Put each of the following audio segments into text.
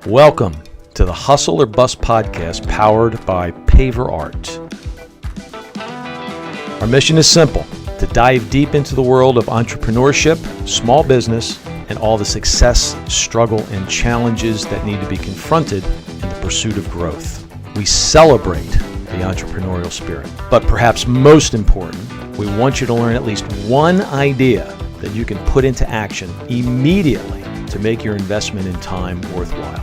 Welcome to the Hustle or Bust podcast powered by Paverart. Our mission is simple: to dive deep into the world of entrepreneurship, small business, and all the success, struggle, and challenges that need to be confronted in the pursuit of growth. We celebrate the entrepreneurial spirit, but perhaps most important, we want you to learn at least one idea that you can put into action immediately to make your investment in time worthwhile.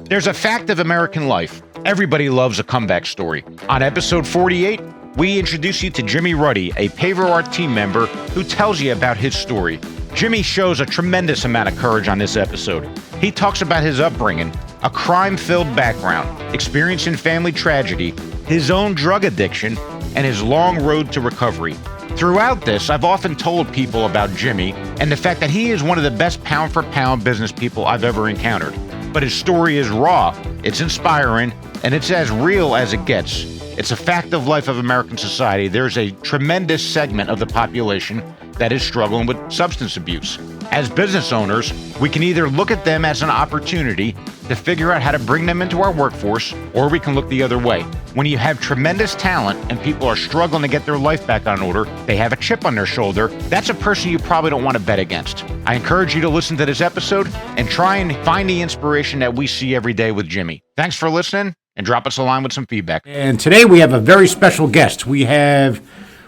There's a fact of American life. Everybody loves a comeback story. On episode 48, we introduce you to Jimmy Ruddy, a Paverart team member who tells you about his story. Jimmy shows a tremendous amount of courage on this episode. He talks about his upbringing, a crime-filled background, experiencing family tragedy, his own drug addiction, and his long road to recovery. Throughout this, I've often told people about Jimmy and the fact that he is one of the best pound-for-pound business people I've ever encountered. But his story is raw, it's inspiring, and it's as real as it gets. It's a fact of life of American society. There's a tremendous segment of the population that is struggling with substance abuse. As business owners, we can either look at them as an opportunity to figure out how to bring them into our workforce, or we can look the other way. When you have tremendous talent and people are struggling to get their life back on order, they have a chip on their shoulder, that's a person you probably don't want to bet against. I encourage you to listen to this episode and try and find the inspiration that we see every day with Jimmy. Thanks for listening, and drop us a line with some feedback. And today we have a very special guest. We have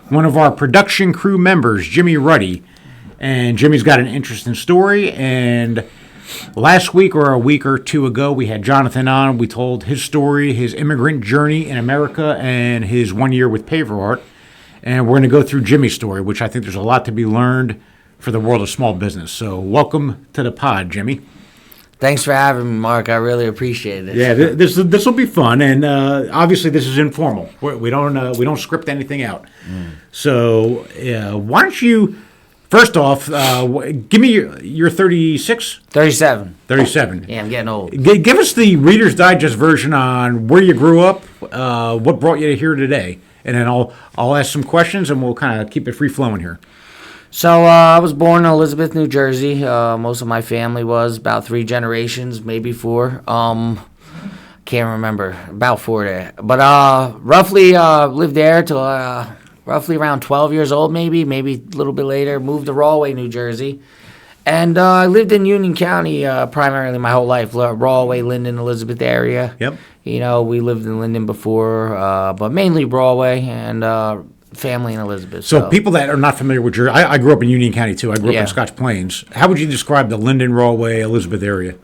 one of our production crew members, Jimmy Ruddy. And Jimmy's got an interesting story. And last week or a week or two ago, we had Jonathan on. We told his story, his immigrant journey in America, and his 1 year with Paverart. And we're going to go through Jimmy's story, which I think there's a lot to be learned for the world of small business. So welcome to the pod, Jimmy. Thanks for having me, Mark. I really appreciate it. Yeah, this will be fun, and obviously this is informal. We don't script anything out. So why don't you, first off, give me your 36? 37. 37. Yeah, I'm getting old. Give us the Reader's Digest version on where you grew up, what brought you to here today, and then I'll ask some questions, and we'll kind of keep it free flowing here. So I was born in Elizabeth, New Jersey. Most of my family was about 3 generations, maybe 4. Can't remember, about 4 there. But roughly lived there till roughly around 12 years old, maybe a little bit later. Moved to Rahway, New Jersey. And I lived in Union County primarily my whole life, Rahway, Linden, Elizabeth area. Yep. You know, we lived in Linden before, but mainly Rahway and family in Elizabeth. So people that are not familiar with Jersey, I grew up in Union County too. I grew up in Scotch Plains. How would you describe the Linden, Rahway, Elizabeth area?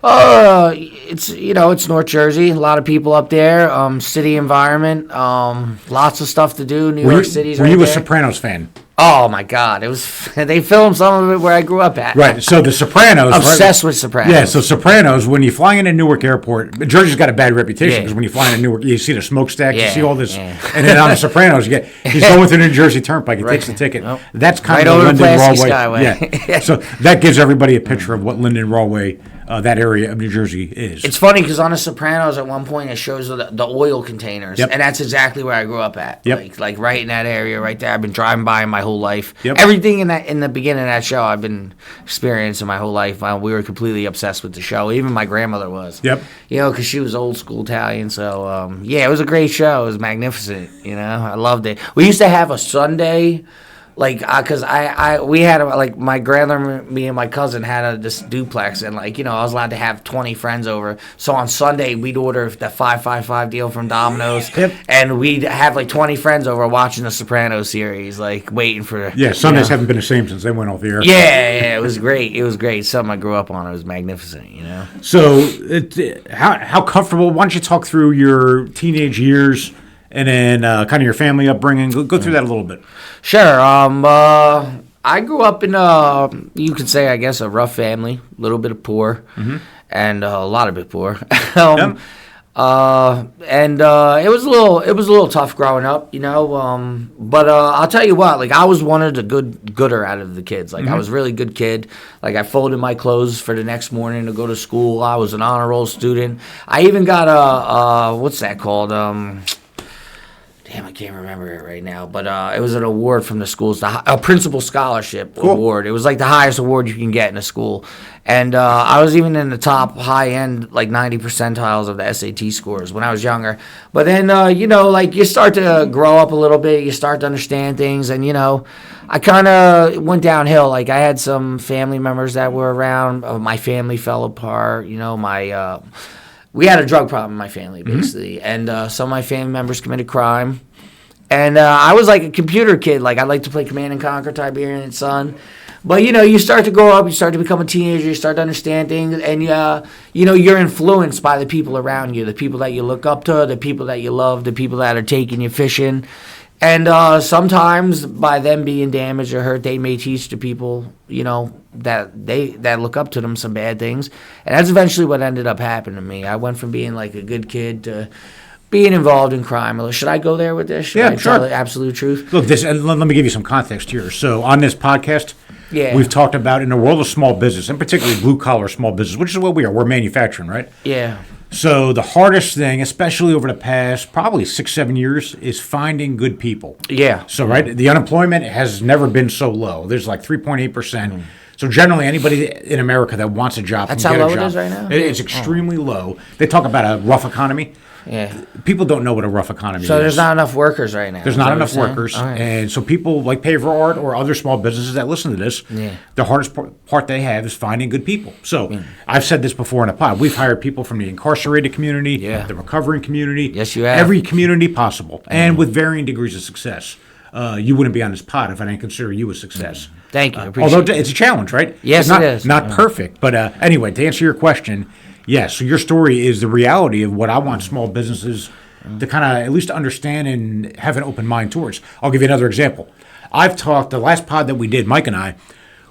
It's North Jersey. A lot of people up there. City environment. Lots of stuff to do. New York City's right there. Were you a Sopranos fan? Oh my God! It was. They filmed some of it where I grew up at. Right. So the Sopranos. Obsessed with Sopranos. Yeah. So Sopranos. When you fly into Newark Airport, Jersey's got a bad reputation because when you fly into Newark, you see the smokestack, you see all this, and then on the Sopranos, he's going through the New Jersey Turnpike. He takes the ticket. Nope. That's kind of Linden, Rahway. Yeah. So that gives everybody a picture of what Linden, Rahway, that area of New Jersey is. It's funny because on the Sopranos, at one point, it shows the oil containers, and that's exactly where I grew up at. Yep. Like right in that area, right there. I've been driving by my whole life. Yep. Everything in the beginning of that show, I've been experiencing my whole life. We were completely obsessed with the show. Even my grandmother was. Yep. You know, because she was old school Italian. So it was a great show. It was magnificent. You know, I loved it. We used to have a Sunday. Because we had my grandmother, me and my cousin had this duplex, and I was allowed to have 20 friends over. So on Sunday we'd order the 5-5-5 deal from Domino's, and we'd have 20 friends over watching the Sopranos series, waiting for. Yeah, Sundays haven't been the same since they went off the air. Yeah, it was great. It was great. Something I grew up on. It was magnificent. You know. So, how comfortable? Why don't you talk through your teenage years? And then kind of your family upbringing. Go through that a little bit. Sure. I grew up in, you could say, I guess, a rough family. A little bit of poor, and a lot of it poor. And it was a little tough growing up, you know. But I'll tell you what, I was one of the gooder out of the kids. I was a really good kid. I folded my clothes for the next morning to go to school. I was an honor roll student. I even got a what's that called? damn, I can't remember it right now, but it was an award from the schools, a principal scholarship award. It was like the highest award you can get in a school. And I was even in the top high end, like 90 percentiles of the SAT scores when I was younger. But then, like you start to grow up a little bit, you start to understand things, and, I kind of went downhill. Like I had some family members that were around. My family fell apart. We had a drug problem in my family, basically. And some of my family members committed crime. And I was like a computer kid. Like I like to play Command & Conquer, Tiberian Sun. But, you start to grow up, you start to become a teenager, you start to understand things, and, you're influenced by the people around you, the people that you look up to, the people that you love, the people that are taking you fishing. And sometimes by them being damaged or hurt, they may teach the people, that look up to them some bad things. And that's eventually what ended up happening to me. I went from being like a good kid to being involved in crime. Should I go there with this? Should I tell the absolute truth? Look, and let me give you some context here. So on this podcast, we've talked about in the world of small business, and particularly blue-collar small business, which is what we are. We're manufacturing, right? Yeah. So the hardest thing, especially over the past probably 6-7 years, is finding good people. Yeah. So, right, the unemployment has never been so low. There's like 3.8%. So generally, anybody in America that wants a job That's can how get a low job. it is right now? It's extremely low. They talk about a rough economy. Yeah. People don't know what a rough economy is. So there's not enough workers right now. There's not enough workers. Right. And so people like Paverart or other small businesses that listen to this, the hardest part they have is finding good people. So I've said this before in a pod. We've hired people from the incarcerated community, the recovering community. Yes, you have. Every community possible, and with varying degrees of success. You wouldn't be on this pod if I didn't consider you a success. Thank you. I appreciate although it's a challenge, right? Yes, it is. Not perfect. But anyway, to answer your question, yes, so your story is the reality of what I want small businesses to kind of at least understand and have an open mind towards. I'll give you another example. I've talked, the last pod that we did, Mike and I,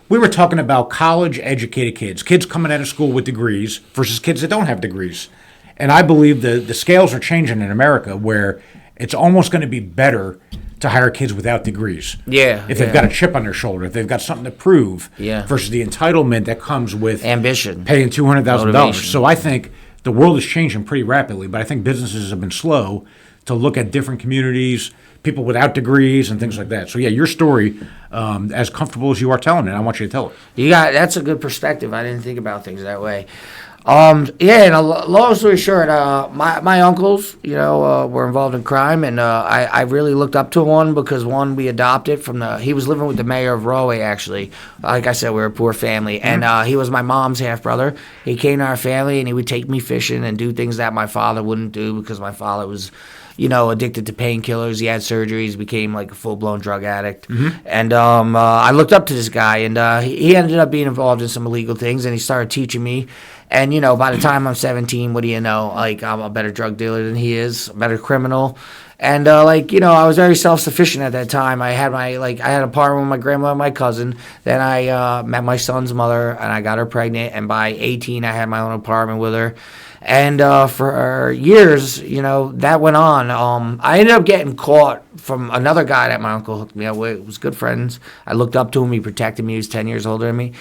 we were talking about college-educated kids coming out of school with degrees versus kids that don't have degrees. And I believe the scales are changing in America where it's almost going to be better to hire kids without degrees. Yeah. If they've got a chip on their shoulder, if they've got something to prove, versus the entitlement that comes with ambition, paying $200,000. So I think the world is changing pretty rapidly, but I think businesses have been slow to look at different communities, people without degrees, and things like that. So yeah, your story, as comfortable as you are telling it, I want you to tell it. That's a good perspective. I didn't think about things that way. And a long story short, my uncles, were involved in crime, and I really looked up to one because we adopted he was living with the mayor of Rahway, actually. Like I said, we were a poor family, and he was my mom's half brother. He came to our family, and he would take me fishing and do things that my father wouldn't do because my father was, addicted to painkillers. He had surgeries, became like a full-blown drug addict. And I looked up to this guy, and he ended up being involved in some illegal things, and he started teaching me. And, by the time I'm 17, what do you know? Like, I'm a better drug dealer than he is, a better criminal. And, I was very self-sufficient at that time. I had I had an apartment with my grandmother and my cousin. Then I met my son's mother, and I got her pregnant. And by 18, I had my own apartment with her. And for years, that went on. I ended up getting caught from another guy that my uncle hooked me up with. We was good friends. I looked up to him. He protected me. He was 10 years older than me.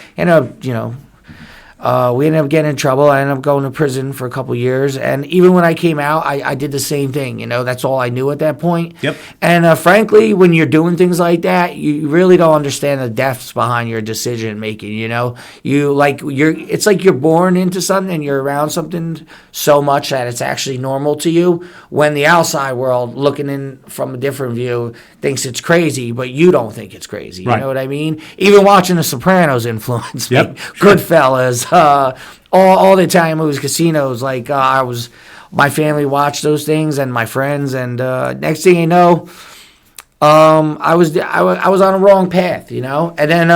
We ended up getting in trouble. I ended up going to prison for a couple years. And even when I came out, I did the same thing. That's all I knew at that point. Yep. And frankly, when you're doing things like that, you really don't understand the depths behind your decision making. It's like you're born into something and you're around something so much that it's actually normal to you. When the outside world, looking in from a different view, thinks it's crazy, but you don't think it's crazy. You know what I mean? Even watching The Sopranos influenced me. Goodfellas. All the Italian movies, casinos. My family watched those things and my friends, and next thing you know, I was on a wrong path, and then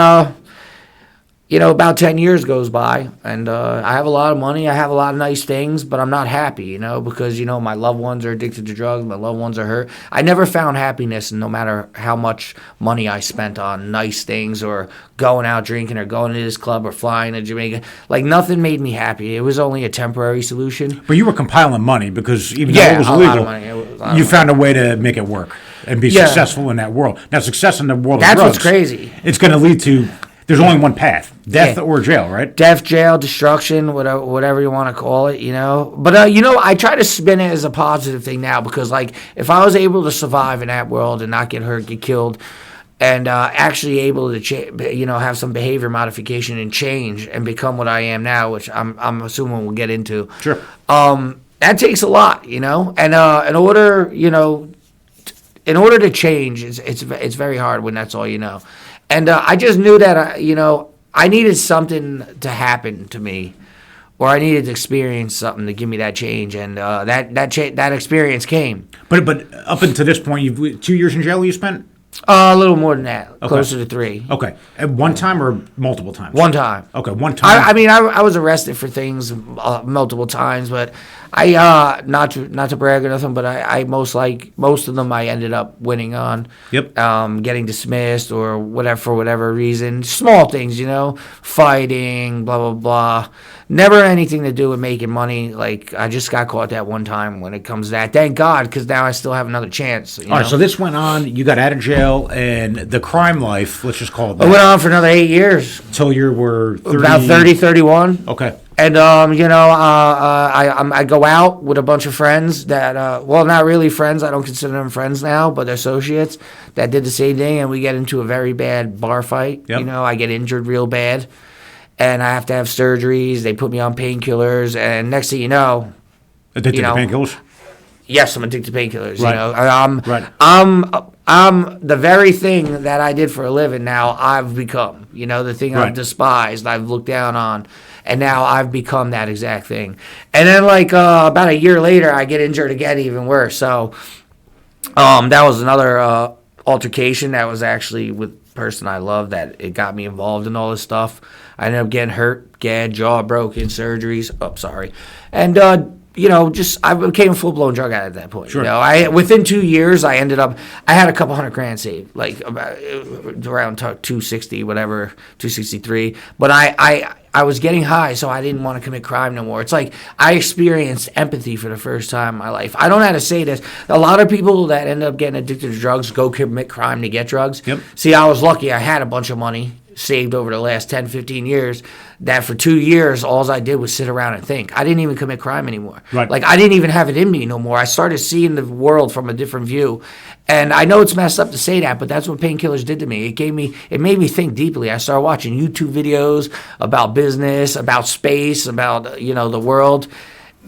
about 10 years goes by, and I have a lot of money, I have a lot of nice things, but I'm not happy, because my loved ones are addicted to drugs, my loved ones are hurt. I never found happiness, no matter how much money I spent on nice things or going out drinking or going to this club or flying to Jamaica. Nothing made me happy. It was only a temporary solution. But you were compiling money because even though it was illegal, you found a way to make it work and be successful in that world. Now, success in the world of drugs, what's crazy. It's going to lead to There's only one path: death Yeah. or jail, right? Death, jail, destruction, whatever you want to call it, you know. But I try to spin it as a positive thing now because, like, if I was able to survive in that world and not get hurt, get killed, and actually able to, have some behavior modification and change and become what I am now, which I'm assuming we'll get into. Sure. That takes a lot, and in order to change, it's very hard when that's all you know. And I just knew that I needed something to happen to me, or I needed to experience something to give me that change, and that experience came. But up until this point, you've 2 years in jail. You spent A little more than that, closer to 3. okay at one time or multiple times. One time. Okay, one time. I was arrested for things multiple times, but I not to brag or nothing, but I most of them I ended up winning on. Yep. Getting dismissed or whatever for whatever reason. Small things, fighting, blah blah blah. Never anything to do with making money. Like I just got caught that one time when it comes to that. Thank God, because now I still have another chance. All right, so this went on. You got out of jail, and the crime life, let's just call it I that, went on for another 8 years. until you were 30, About 30, 31. Okay. And I go out with a bunch of friends that not really friends. I don't consider them friends now, but associates that did the same thing, and we get into a very bad bar fight. Yep. I get injured real bad, and I have to have surgeries. They put me on painkillers, and next thing you know, Addicted to painkillers? yes, I'm addicted to painkillers. Right. Right. I'm the very thing that I did for a living. Now I've become, the thing Right. I've despised, I've looked down on, and now I've become that exact thing. And then, about a year later, I get injured again, even worse. So, that was another altercation that was actually with a person I love that it got me involved in all this stuff. I ended up getting hurt, jaw broken, surgeries. Oh, sorry, and I became a full-blown drug addict at that point. Sure. Within 2 years, I had a couple $100,000 saved, like around 260, whatever, 263. But I was getting high, so I didn't want to commit crime no more. It's like I experienced empathy for the first time in my life. I don't know how to say this. A lot of people that end up getting addicted to drugs go commit crime to get drugs. Yep. See, I was lucky. I had a bunch of money saved over the last 10, 15 years that for 2 years, all I did was sit around and think. I didn't even commit crime anymore. Right. Like, I didn't even have it in me no more. I started seeing the world from a different view. And I know it's messed up to say that, but that's what painkillers did to me. It made me think deeply. I started watching YouTube videos about business, about space, about, the world.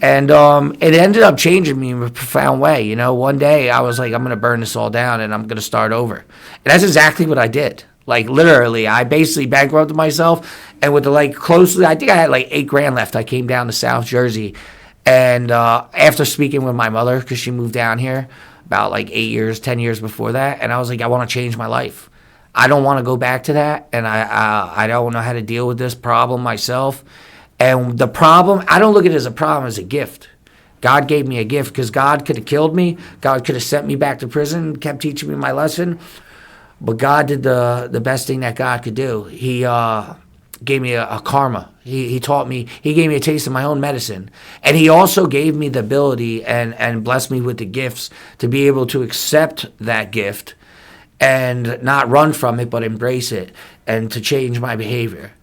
And it ended up changing me in a profound way. One day I was like, I'm going to burn this all down and I'm going to start over. And that's exactly what I did. Like, literally, I basically bankrupted myself. And with I think I had like $8,000 left. I came down to South Jersey. And after speaking with my mother, because she moved down here about 10 years before that. And I was like, I want to change my life. I don't want to go back to that. And I don't know how to deal with this problem myself. And the problem, I don't look at it as a problem, as a gift. God gave me a gift because God could have killed me. God could have sent me back to prison, kept teaching me my lesson. But God did the best thing that God could do. He gave me a karma. He taught me. He gave me a taste of my own medicine. And he also gave me the ability and blessed me with the gifts to be able to accept that gift and not run from it, but embrace it and to change my behavior.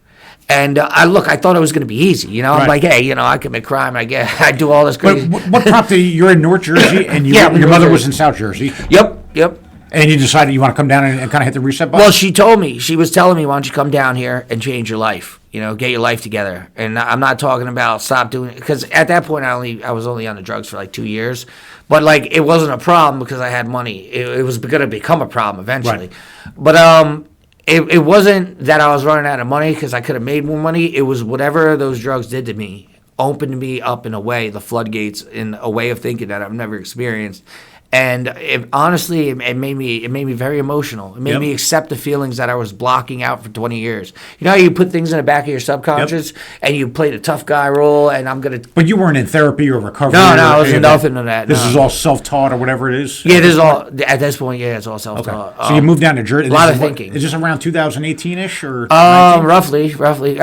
And I thought it was going to be easy. I'm Right. like, hey, I commit crime. I do all this crazy. But what prompted you? You're in North Jersey, and Yeah, your North mother Jersey. was in South Jersey. Yep. And you decided you want to come down and kind of hit the reset button? Well, she told me, she was telling me, why don't you come down here and change your life, get your life together. And I'm not talking about stop doing it, because at that point I was only on the drugs for 2 years. But it wasn't a problem because I had money. It was going to become a problem eventually. Right. But it wasn't that I was running out of money because I could have made more money. It was whatever those drugs did to me, opened me up in a way, the floodgates, in a way of thinking that I've never experienced. And honestly, it made me very emotional. It made me accept the feelings that I was blocking out for 20 years. You know how you put things in the back of your subconscious and you play the tough guy role, and I'm going to... But you weren't in therapy or recovery? No, or I wasn't any of nothing of that. This no. is all self-taught or whatever it is? Yeah, this is all... At this point, yeah, it's all self-taught. Okay. So you moved down to Jersey. A lot of thinking. Is this around 2018-ish or 19? Roughly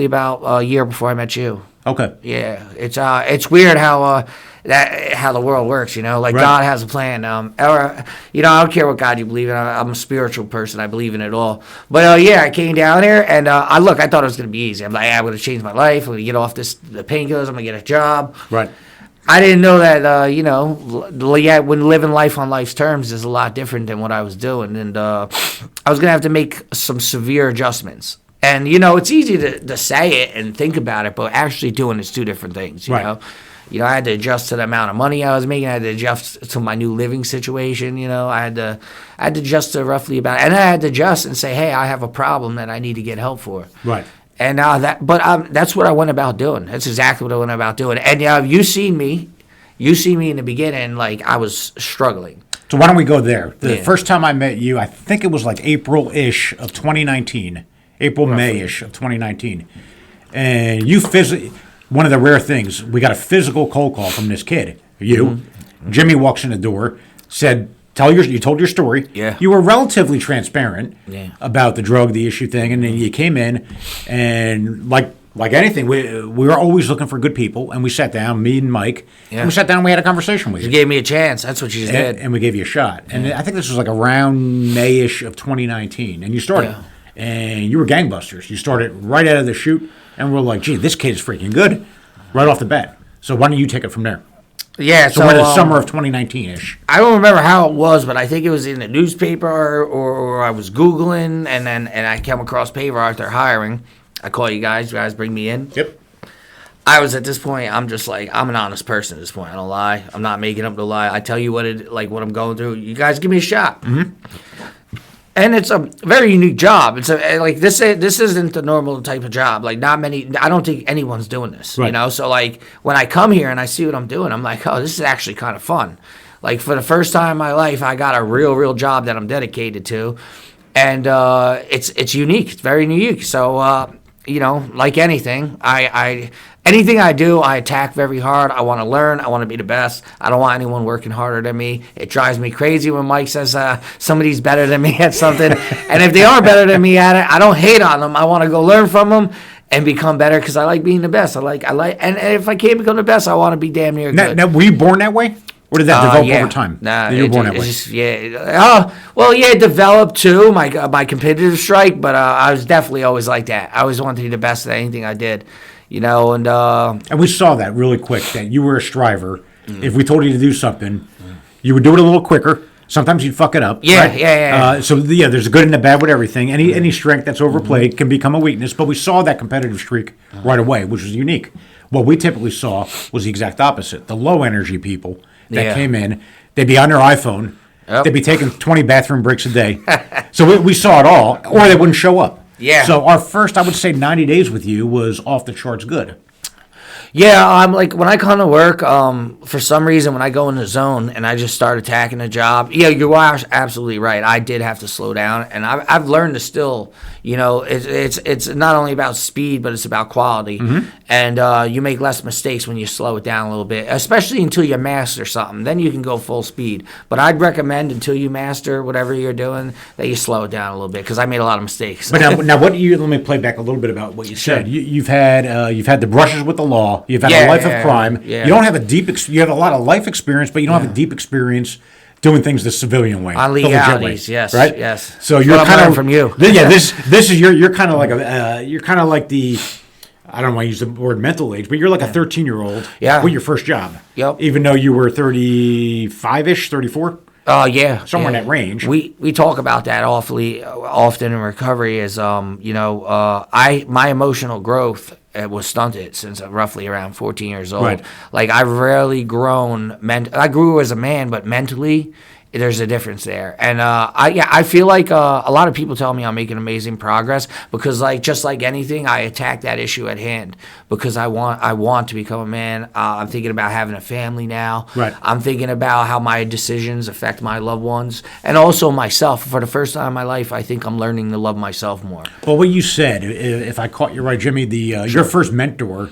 about a year before I met you. Okay. Yeah, it's weird how how the world works. Like Right. God has a plan. Or I don't care what God you believe in. I'm a spiritual person. I believe in it all. But yeah, I came down here and I thought it was gonna be easy. I'm like, I'm gonna change my life. I'm gonna get off the painkillers. I'm gonna get a job. Right. I didn't know that, when living life on life's terms is a lot different than what I was doing. And I was going to have to make some severe adjustments. And, it's easy to say it and think about it, but actually doing it's two different things, you Right. know? I had to adjust to the amount of money I was making. I had to adjust to my new living situation. I had to adjust to roughly and I had to adjust and say, hey, I have a problem that I need to get help for. Right. And that's what I went about doing. That's exactly what I went about doing. And you seen me in the beginning, like I was struggling. So why don't we go there? The Yeah. first time I met you, I think it was like April-ish of 2019. May-ish of 2019. And you one of the rare things, we got a physical cold call from this kid. You. Mm-hmm. Jimmy walks in the door, said, you told your story. Yeah. You were relatively transparent Yeah. about the drug, the issue thing, and then you came in, and like anything, we were always looking for good people, and we sat down, me and Mike, Yeah. and we sat down and we had a conversation with You you. gave me a chance. That's what you did. And we gave you a shot. And I think this was like around May-ish of 2019, and you started. Yeah. And you were gangbusters. You started right out of the chute, and we're like, gee, this kid is freaking good right off the bat. So why don't you take it from there? Yeah, So we're in the summer of 2019-ish. I don't remember how it was, but I think it was in the newspaper or I was Googling, and I came across Paverart. They're hiring. I call you guys. You guys bring me in. Yep. I was at this point. I'm just like I'm an honest person at this point. I don't lie. I'm not making up the lie. I tell you what what I'm going through. You guys give me a shot. Mm-hmm. And it's a very unique job. It's this isn't the normal type of job. Like not many. I don't think anyone's doing this. Right. So like when I come here and I see what I'm doing, I'm like, oh, this is actually kind of fun. Like for the first time in my life, I got a real job that I'm dedicated to, and it's unique. It's very unique. So like anything, anything I do, I attack very hard. I want to learn. I want to be the best. I don't want anyone working harder than me. It drives me crazy when Mike says somebody's better than me at something. And if they are better than me at it, I don't hate on them. I want to go learn from them and become better because I like being the best. And if I can't become the best, I want to be damn near good. Now, were you born that way? Or did that develop over time? Nah, you were born that way. It developed too, my competitive strike, but I was definitely always like that. I always wanted to be the best at anything I did, And we saw that really quick, that you were a striver. If we told you to do something, you would do it a little quicker. Sometimes you'd fuck it up. Yeah, right? yeah. There's a good and a bad with everything. Any strength that's overplayed can become a weakness, but we saw that competitive streak right away, which was unique. What we typically saw was the exact opposite. The low energy people that came in, they'd be on their iPhone, they'd be taking 20 bathroom breaks a day. So we saw it all, or they wouldn't show up. Yeah. So our first, I would say, 90 days with you was off the charts good. Yeah, I'm like when I come to work, for some reason when I go in the zone and I just start attacking a job, you are absolutely right. I did have to slow down, and I've learned to still, it's not only about speed, but it's about quality. Mm-hmm. And you make less mistakes when you slow it down a little bit, especially until you master something. Then you can go full speed. But I'd recommend until you master whatever you're doing that you slow it down a little bit because I made a lot of mistakes. But now, let me play back a little bit about what you said. You've had the brushes with the law. You've had a life of crime. Yeah. You don't have you have a lot of life experience, but you don't have a deep experience doing things the civilian way. On the legit legalities, way, yes, right? yes. So you're What I'm kind learning of from you. Yeah, this is you're kind of like you're kind of like the, I don't want to use the word mental age, but you're like a 13-year-old with your first job. Yep. Even though you were 35-ish, 34. Oh yeah, Somewhere in that range. We talk about that awfully often in recovery. Is my emotional growth was stunted since I'm roughly around 14 years old. Right. Like I've rarely grown. I grew as a man, but mentally, there's a difference there. And I feel like a lot of people tell me I'm making amazing progress because just like anything, I attack that issue at hand because I want to become a man. I'm thinking about having a family now. Right. I'm thinking about how my decisions affect my loved ones and also myself. For the first time in my life, I think I'm learning to love myself more. Well, what you said, if I caught you right, Jimmy, your first mentor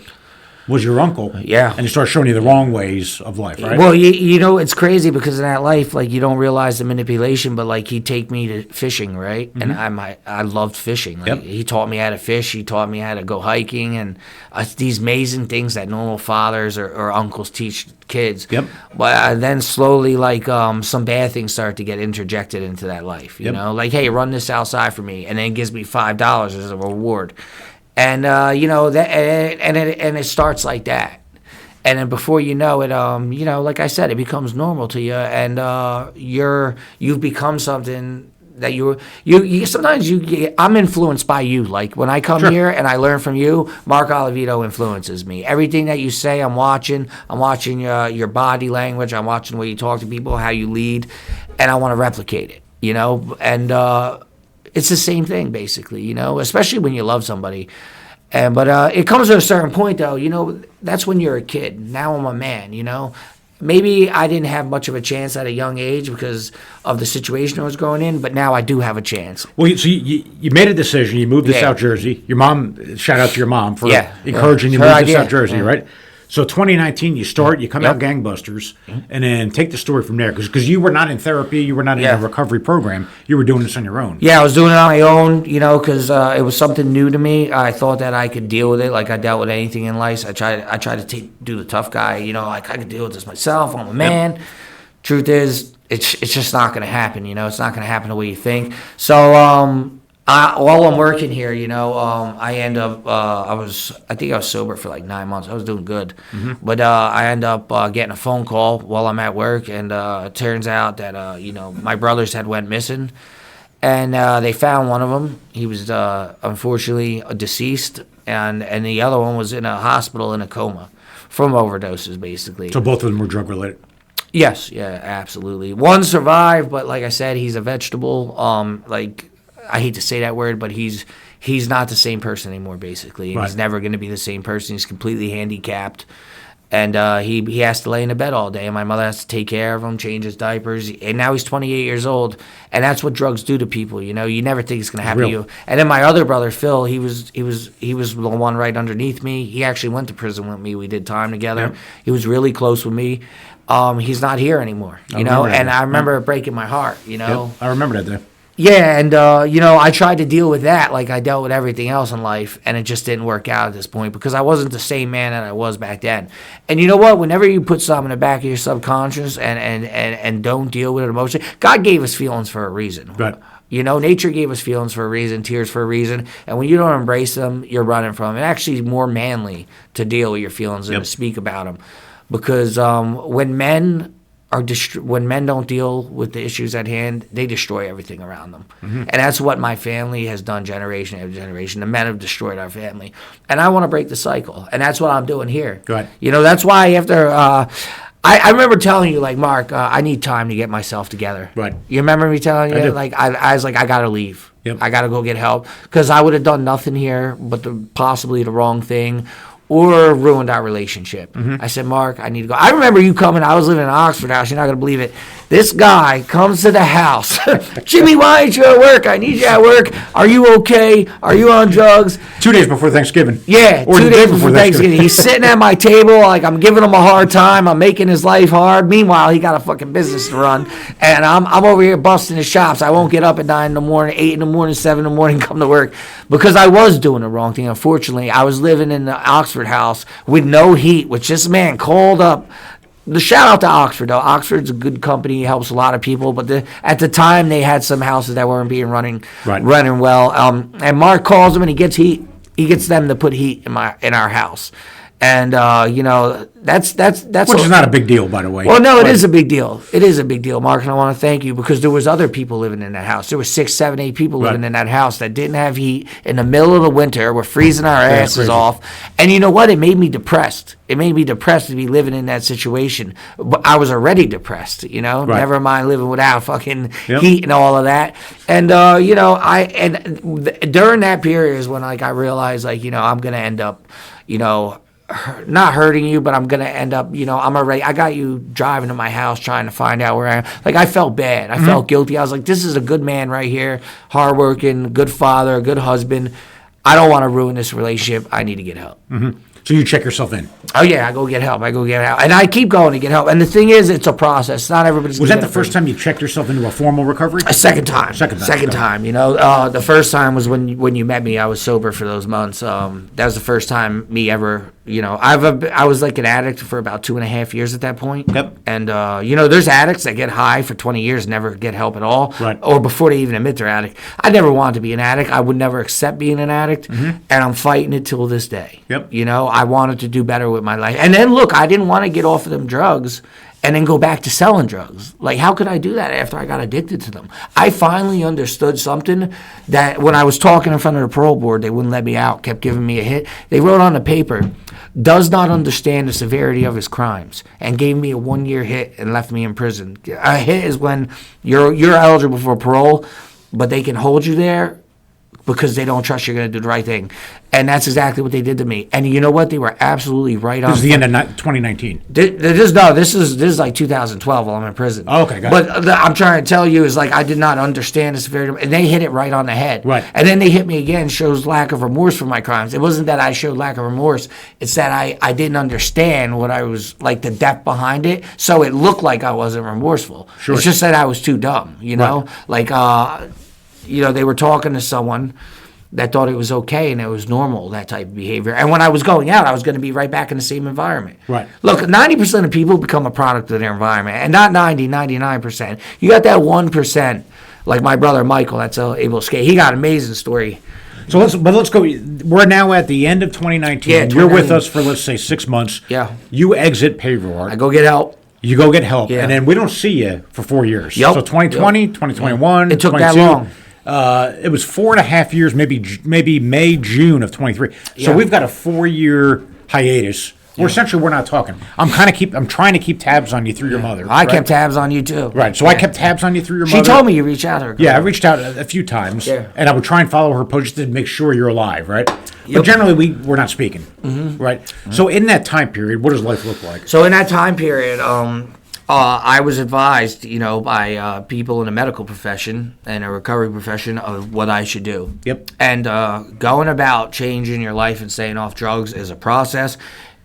was your uncle. Yeah. And he started showing you the wrong ways of life, right? Well, you know, it's crazy because in that life, like, you don't realize the manipulation, but, like, he'd take me to fishing, right? And I loved fishing. Like, he taught me how to fish. He taught me how to go hiking and these amazing things that normal fathers or uncles teach kids. Yep. But then slowly, like, some bad things started to get interjected into that life, you know? Like, hey, run this outside for me, and then gives me $5 as a reward. And, you know, that, and it starts like that. And then before you know it, you know, like I said, it becomes normal to you, and you've become something that you sometimes I'm influenced by you. Like when I come here and I learn from you, Mark Olivito influences me. Everything that you say, I'm watching your body language, I'm watching the way you talk to people, how you lead, and I want to replicate it, you know, and it's the same thing basically, you know, especially when you love somebody. But it comes to a certain point, though, you know, that's when you're a kid. Now I'm a man, you know. Maybe I didn't have much of a chance at a young age because of the situation I was going in, but now I do have a chance. Well, so you made a decision. You moved to South Jersey. Your mom, shout out to your mom for encouraging you to move to South Jersey, right? So 2019, you come out gangbusters, and then take the story from there. Because you were not in therapy, you were not in a recovery program. You were doing this on your own. Yeah, I was doing it on my own, you know, because it was something new to me. I thought that I could deal with it like I dealt with anything in life. I tried to do the tough guy, you know, like I could deal with this myself. I'm a man. Truth is, it's just not going to happen, you know. It's not going to happen the way you think. So, while I'm working here, you know, I end up, I think I was sober for like 9 months. I was doing good. But I end up getting a phone call while I'm at work, and it turns out that, you know, my brothers had went missing, and they found one of them. He was unfortunately deceased, and the other one was in a hospital in a coma from overdoses, basically. So both of them were drug-related? Yes, yeah, absolutely. One survived, but like I said, he's a vegetable. Like, I hate to say that word, but he's not the same person anymore, basically. And he's never going to be the same person. He's completely handicapped. And he has to lay in a bed all day. And my mother has to take care of him, change his diapers. And now he's 28 years old. And that's what drugs do to people, you know. You never think it's going to happen to you. And then my other brother, Phil, he was the one right underneath me. He actually went to prison with me. We did time together. Yep. He was really close with me. He's not here anymore, you know. And I remember it breaking my heart, you know. Yep. I remember that day. Yeah, and, you know, I tried to deal with that like I dealt with everything else in life, and it just didn't work out at this point because I wasn't the same man that I was back then. And you know what? Whenever you put something in the back of your subconscious and don't deal with it emotionally, God gave us feelings for a reason. Right. You know, nature gave us feelings for a reason, tears for a reason, and when you don't embrace them, you're running from them. It's actually more manly to deal with your feelings and to speak about them because when men don't deal with the issues at hand, they destroy everything around them. And that's what my family has done generation after generation. The men have destroyed our family. And I want to break the cycle. And that's what I'm doing here. Go ahead. You know, that's why after I remember telling you, like, Mark, I need time to get myself together. Right. You remember me telling you? I do. Like, I was like, I got to leave. Yep. I got to go get help. Because I would have done nothing here but possibly the wrong thing or ruined our relationship. I said, Mark, I need to go. I remember you coming. I was living in Oxford House. You're not going to believe it. This guy comes to the house. Jimmy, why ain't you at work? I need you at work. Are you okay? Are you on drugs? 2 days before Thanksgiving. Yeah, or 2 days before Thanksgiving. He's sitting at my table like I'm giving him a hard time. I'm making his life hard. Meanwhile, he got a fucking business to run. And I'm over here busting his chops. I won't get up at 9 in the morning, 8 in the morning, 7 in the morning, come to work. Because I was doing the wrong thing. Unfortunately, I was living in the Oxford House with no heat, which this man called up. The shout out to Oxford, though. Oxford's a good company, helps a lot of people. But at the time, they had some houses that weren't being running well. And Mark calls them and he gets heat. He gets them to put heat in our house. And you know, that's which is not a big deal, by the way. Well, no, it is a big deal. It is a big deal, Mark, and I want to thank you because there was other people living in that house. There were 6, 7, 8 people living in that house that didn't have heat in the middle of the winter. We're freezing our asses off, and you know what? It made me depressed. It made me depressed to be living in that situation. But I was already depressed, you know. Never mind living without fucking heat and all of that. And you know, during that period is when like I realized like you know I'm gonna end up, you know. Not hurting you, but I'm gonna end up, you know, I'm already. I got you driving to my house trying to find out where I am. Like I felt bad. I felt guilty. I was like, this is a good man right here, hardworking, good father, good husband. I don't want to ruin this relationship. I need to get help. So you check yourself in. Oh yeah, I go get help. And I keep going to get help. And the thing is, it's a process. Not everybody's. Was that the first time you checked yourself into a formal recovery? A second time. Second time. You know, the first time was when you met me. I was sober for those months. That was the first time me ever. You know, I was like an addict for about 2.5 years at that point. Yep. And you know, there's addicts that get high for 20 years and never get help at all. Right. Or before they even admit they're addict. I never wanted to be an addict. I would never accept being an addict, and I'm fighting it till this day. Yep. You know, I wanted to do better with my life. And then look, I didn't want to get off of them drugs and then go back to selling drugs. Like, how could I do that after I got addicted to them? I finally understood something that when I was talking in front of the parole board, they wouldn't let me out, kept giving me a hit. They wrote on the paper, does not understand the severity of his crimes, and gave me a 1-year hit and left me in prison. A hit is when you're eligible for parole, but they can hold you there because they don't trust you're going to do the right thing. And that's exactly what they did to me. And you know what? They were absolutely right on. This is the end of 2019. This is like 2012 while I'm in prison. Oh, okay, got it. But I'm trying to tell you is like I did not understand the severity, and they hit it right on the head. Right. And then they hit me again, shows lack of remorse for my crimes. It wasn't that I showed lack of remorse. It's that I didn't understand what I was, like the depth behind it, so it looked like I wasn't remorseful. Sure. It's just that I was too dumb, you know? Right. Like, you know, they were talking to someone that thought it was okay and it was normal, that type of behavior. And when I was going out, I was going to be right back in the same environment. Right. Look, 90% of people become a product of their environment, and not 99%. You got that 1%, like my brother Michael, that's able to skate. He got an amazing story. So let's go. We're now at the end of 2019. Yeah, You're with us for, let's say, 6 months. Yeah. You exit Paverart. I go get help. You go get help, Yeah. and then we don't see you for 4 years. Yep. So 2020, 2021, It took that 22. long. It was 4.5 years, maybe May, June of 23. So Yeah. we've got a 4-year hiatus. We're essentially we're not talking. I'm trying to keep tabs on you through your mother. I kept tabs on you too. Right. So I kept tabs on you through your She mother. told me you reach out to her. Yeah, I reached out a few times, Yeah. and I would try and follow her post just to make sure you're alive, right? But generally, we're not speaking, right? So in that time period, what does life look like? So in that time period, I was advised, you know, by people in the medical profession and a recovery profession of what I should do. Yep. And going about changing your life and staying off drugs is a process.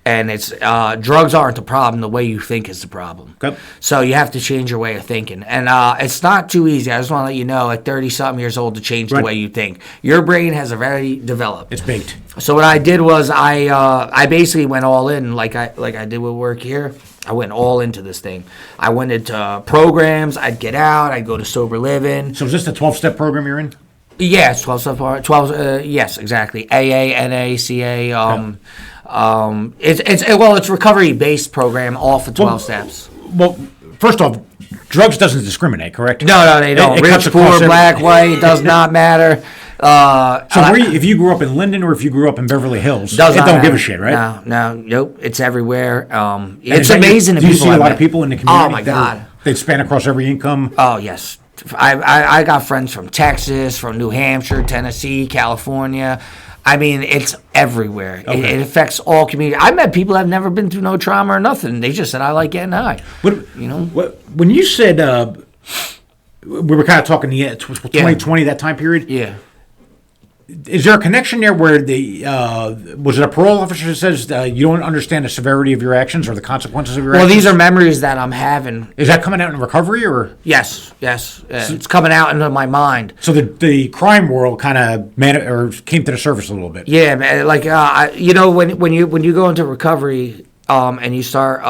And it's drugs aren't the problem. The way you think is the problem. Yep. So you have to change your way of thinking. And it's not too easy. I just want to let you know, at 30-something years old, to change the way you think. Your brain has already developed. It's baked. So what I did was I basically went all in, like I did with work here. I went all into this thing. I went into programs. I'd get out. I'd go to sober living. So is this the 12-step program you're in? Yes, 12. Yes, exactly. AA, NA, CA. It's recovery-based program, all for 12 steps. Well, first off, drugs doesn't discriminate, correct? No, they don't. It cuts Rich, poor, across black, white, it does not matter. So if you grew up in Linden or if you grew up in Beverly Hills, it don't give a shit, right? Nope. It's everywhere. And It's amazing. Do you see a lot of people in the community? Oh my God! They span across every income. Oh yes. I got friends from Texas, from New Hampshire, Tennessee, California. I mean, it's everywhere. Okay. It affects all communities. I met people that have never been through no trauma or nothing. They just said, I like getting high. When you said, we were kind of talking the 2020, that time period. Yeah. Is there a connection there where was it a parole officer that says you don't understand the severity of your actions or the consequences of your actions? Well, these are memories that I'm having. Is that coming out in recovery or? Yes. It's coming out into my mind. So the crime world kind of came to the surface a little bit. Yeah, man. Like when you go into recovery, and you start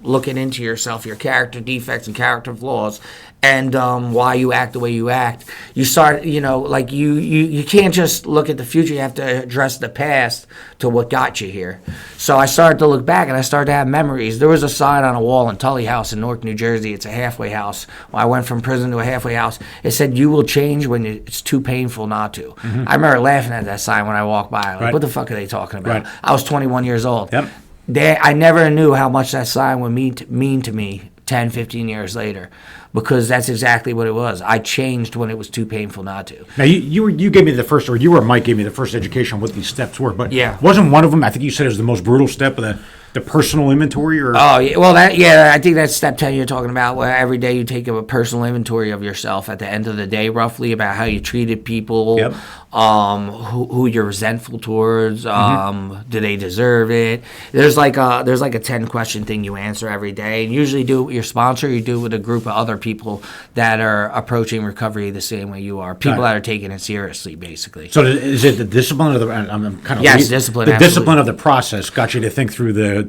looking into yourself, your character defects and character flaws, and why you act the way you act, you start, like you can't just look at the future. You have to address the past to what got you here. So I started to look back, and I started to have memories. There was a sign on a wall in Tully House in Newark, New Jersey. It's a halfway house. When I went from prison to a halfway house, it said, "You will change when it's too painful not to." Mm-hmm. I remember laughing at that sign when I walked by. Like, what the fuck are they talking about? Right. I was 21 years old. Yep. I never knew how much that sign would mean to me 10, 15 years later, because that's exactly what it was. I changed when it was too painful not to. Now, you gave me the first, or you or Mike gave me the first education on what these steps were, but Yeah. wasn't one of them, I think you said it was the most brutal step of The personal inventory, or Oh, yeah, well, I think that's step 10 you're talking about, where every day you take a personal inventory of yourself at the end of the day, roughly, about how you treated people, Yep. who you're resentful towards, do they deserve it? There's like a 10-question thing you answer every day, and usually do it with your sponsor, you do it with a group of other people that are approaching recovery the same way you are, people that are taking it seriously, basically. so is it the discipline of the? I'm kind of Yes, discipline, The absolutely. discipline of the process got you to think through the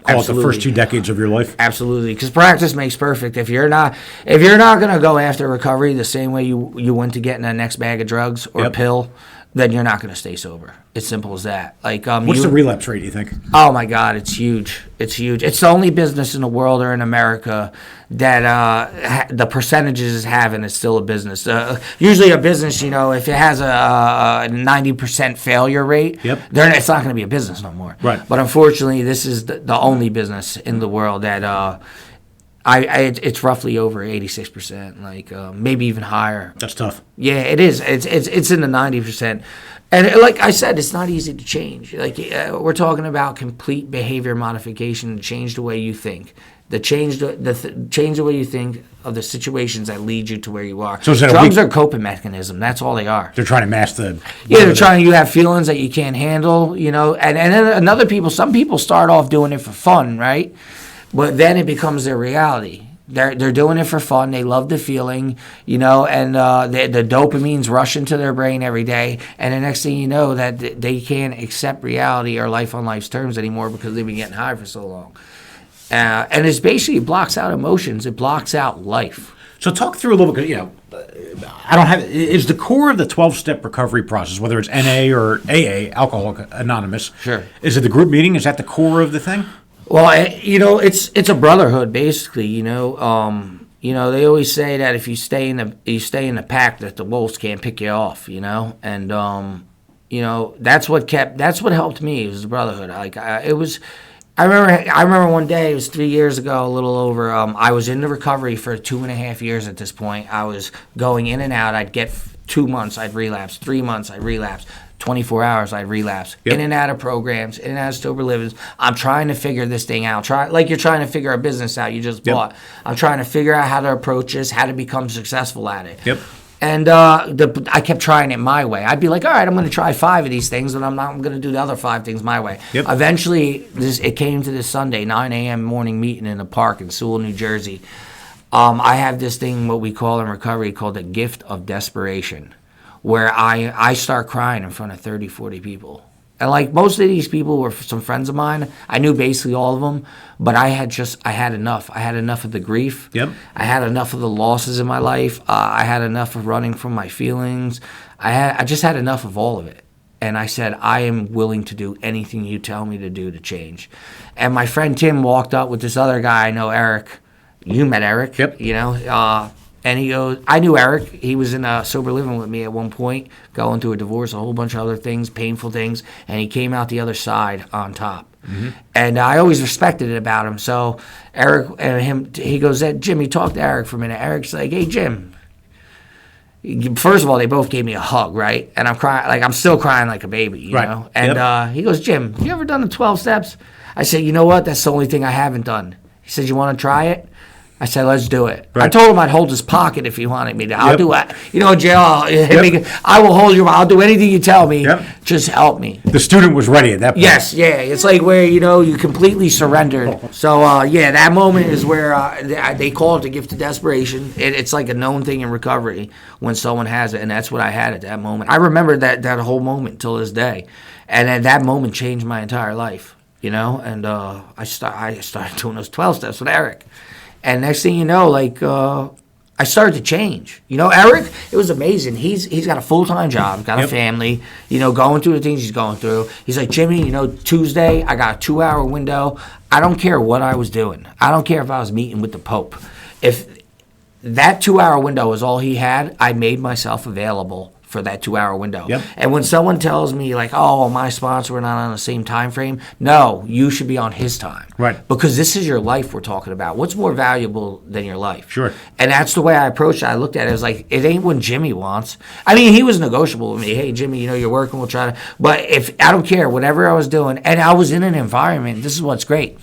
call it the first 2 decades of your life. Absolutely, because practice makes perfect. If you're not going to go after recovery the same way you went to getting the next bag of drugs or Yep. pill, then you're not going to stay sober. It's simple as that. Like, What's the relapse rate, you think? oh my God, it's huge. It's huge. It's the only business in the world or in America that the percentages is having is still a business. Usually a business, if it has a 90% failure rate, Yep. it's not going to be a business no more. Right. But unfortunately, this is the only business in the world that it's roughly over 86%, like maybe even higher. That's tough. Yeah, it is. It's in the 90%. And like I said, it's not easy to change. Like we're talking about complete behavior modification to change the way you think. Change the way you think of the situations that lead you to where you are. So is that drugs are coping mechanism. That's all they are. They're trying to mask the. Yeah, they're trying. You have feelings that you can't handle, and then some people start off doing it for fun, right? But then it becomes their reality. They're doing it for fun. They love the feeling, and the dopamine's rushing to their brain every day. And the next thing you know, that they can't accept reality or life on life's terms anymore because they've been getting high for so long. And it's basically, it blocks out emotions. It blocks out life. So talk through a little bit. I don't have. Is the core of the 12-step recovery process, whether it's NA or AA, Alcoholics Anonymous? Sure. Is it the group meeting? Is that the core of the thing? Well, it's a brotherhood, basically. They always say that if you stay in the pack, that the wolves can't pick you off. And that's what helped me. It was the brotherhood. I remember one day, it was 3 years ago, a little over. I was in the recovery for 2.5 years at this point. I was going in and out. I'd get 2 months, I'd relapse. 3 months, I'd relapse. 24 hours, I'd relapse. Yep. In and out of programs, in and out of sober livings. I'm trying to figure this thing out. Like you're trying to figure a business out you just bought. I'm trying to figure out how to approach this, how to become successful at it. Yep. And I kept trying it my way. I'd be like, all right, I'm going to try 5 of these things, and I'm going to do the other 5 things my way. Yep. Eventually, it came to this Sunday, 9 a.m. morning meeting in a park in Sewell, New Jersey. I have this thing, what we call in recovery, called the gift of desperation, where I start crying in front of 30, 40 people. And like most of these people were some friends of mine. I knew basically all of them, but I had enough. I had enough of the grief. Yep. I had enough of the losses in my life. I had enough of running from my feelings. I just had enough of all of it. And I said, I am willing to do anything you tell me to do to change. And my friend Tim walked up with this other guy I know, Eric. You met Eric. Yep. And he goes, I knew Eric. He was in sober living with me at one point, going through a divorce, a whole bunch of other things, painful things, and he came out the other side on top. Mm-hmm. And I always respected it about him. So Eric and him, he goes, Jim, he talked to Eric for a minute. Eric's like, hey, Jim. First of all, they both gave me a hug, right? And I'm crying, like I'm still crying like a baby, you know? And he goes, Jim, you ever done the 12 steps? I said, you know what? That's the only thing I haven't done. He said, you want to try it? I said, let's do it. Right. I told him I'd hold his pocket if he wanted me to. I'll do it. Jail, I will hold you. I'll do anything you tell me. Yep. Just help me. The student was ready at that point. Yes, yeah. It's like where, you completely surrendered. So, that moment is where they call it the gift of desperation. It's like a known thing in recovery when someone has it, and that's what I had at that moment. I remember that whole moment till this day. And then that moment changed my entire life, and I started doing those 12 steps with Eric. And next thing you know, I started to change. Eric, it was amazing. He's got a full-time job, got a family, going through the things he's going through. He's like, Jimmy, Tuesday, I got a 2-hour window. I don't care what I was doing. I don't care if I was meeting with the Pope. If that 2-hour window was all he had, I made myself available for that 2-hour window. Yep. And when someone tells me like, oh, my sponsor, we're not on the same time frame, no, you should be on his time. Right. Because this is your life we're talking about. What's more valuable than your life? Sure. And that's the way I approached it. I looked at it as like, it ain't what Jimmy wants. I mean, he was negotiable with me. Hey, Jimmy, you're working, we'll try to. But if I don't care, whatever I was doing, and I was in an environment, this is what's great.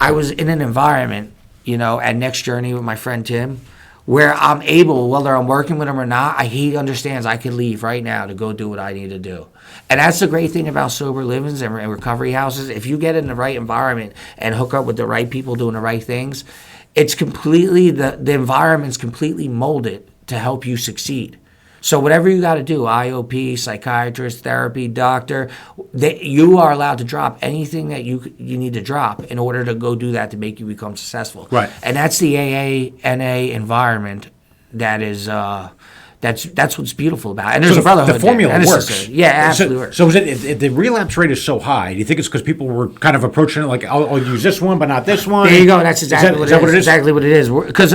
I was in an environment, at Next Journey with my friend Tim, where I'm able, whether I'm working with him or not, he understands I can leave right now to go do what I need to do. And that's the great thing about sober livings and recovery houses. If you get in the right environment and hook up with the right people doing the right things, it's completely, the environment's completely molded to help you succeed. So whatever you got to do, IOP, psychiatrist, therapy, doctor, you are allowed to drop anything that you need to drop in order to go do that to make you become successful. Right. And that's the AA-NA environment that is that's what's beautiful about it. And there's a brotherhood. The formula there. works. Yeah, absolutely works. So is it if the relapse rate is so high? Do you think it's because people were kind of approaching it like, I'll use this one, but not this one? There you go. That's exactly what it is. What it is? Exactly what it is. Because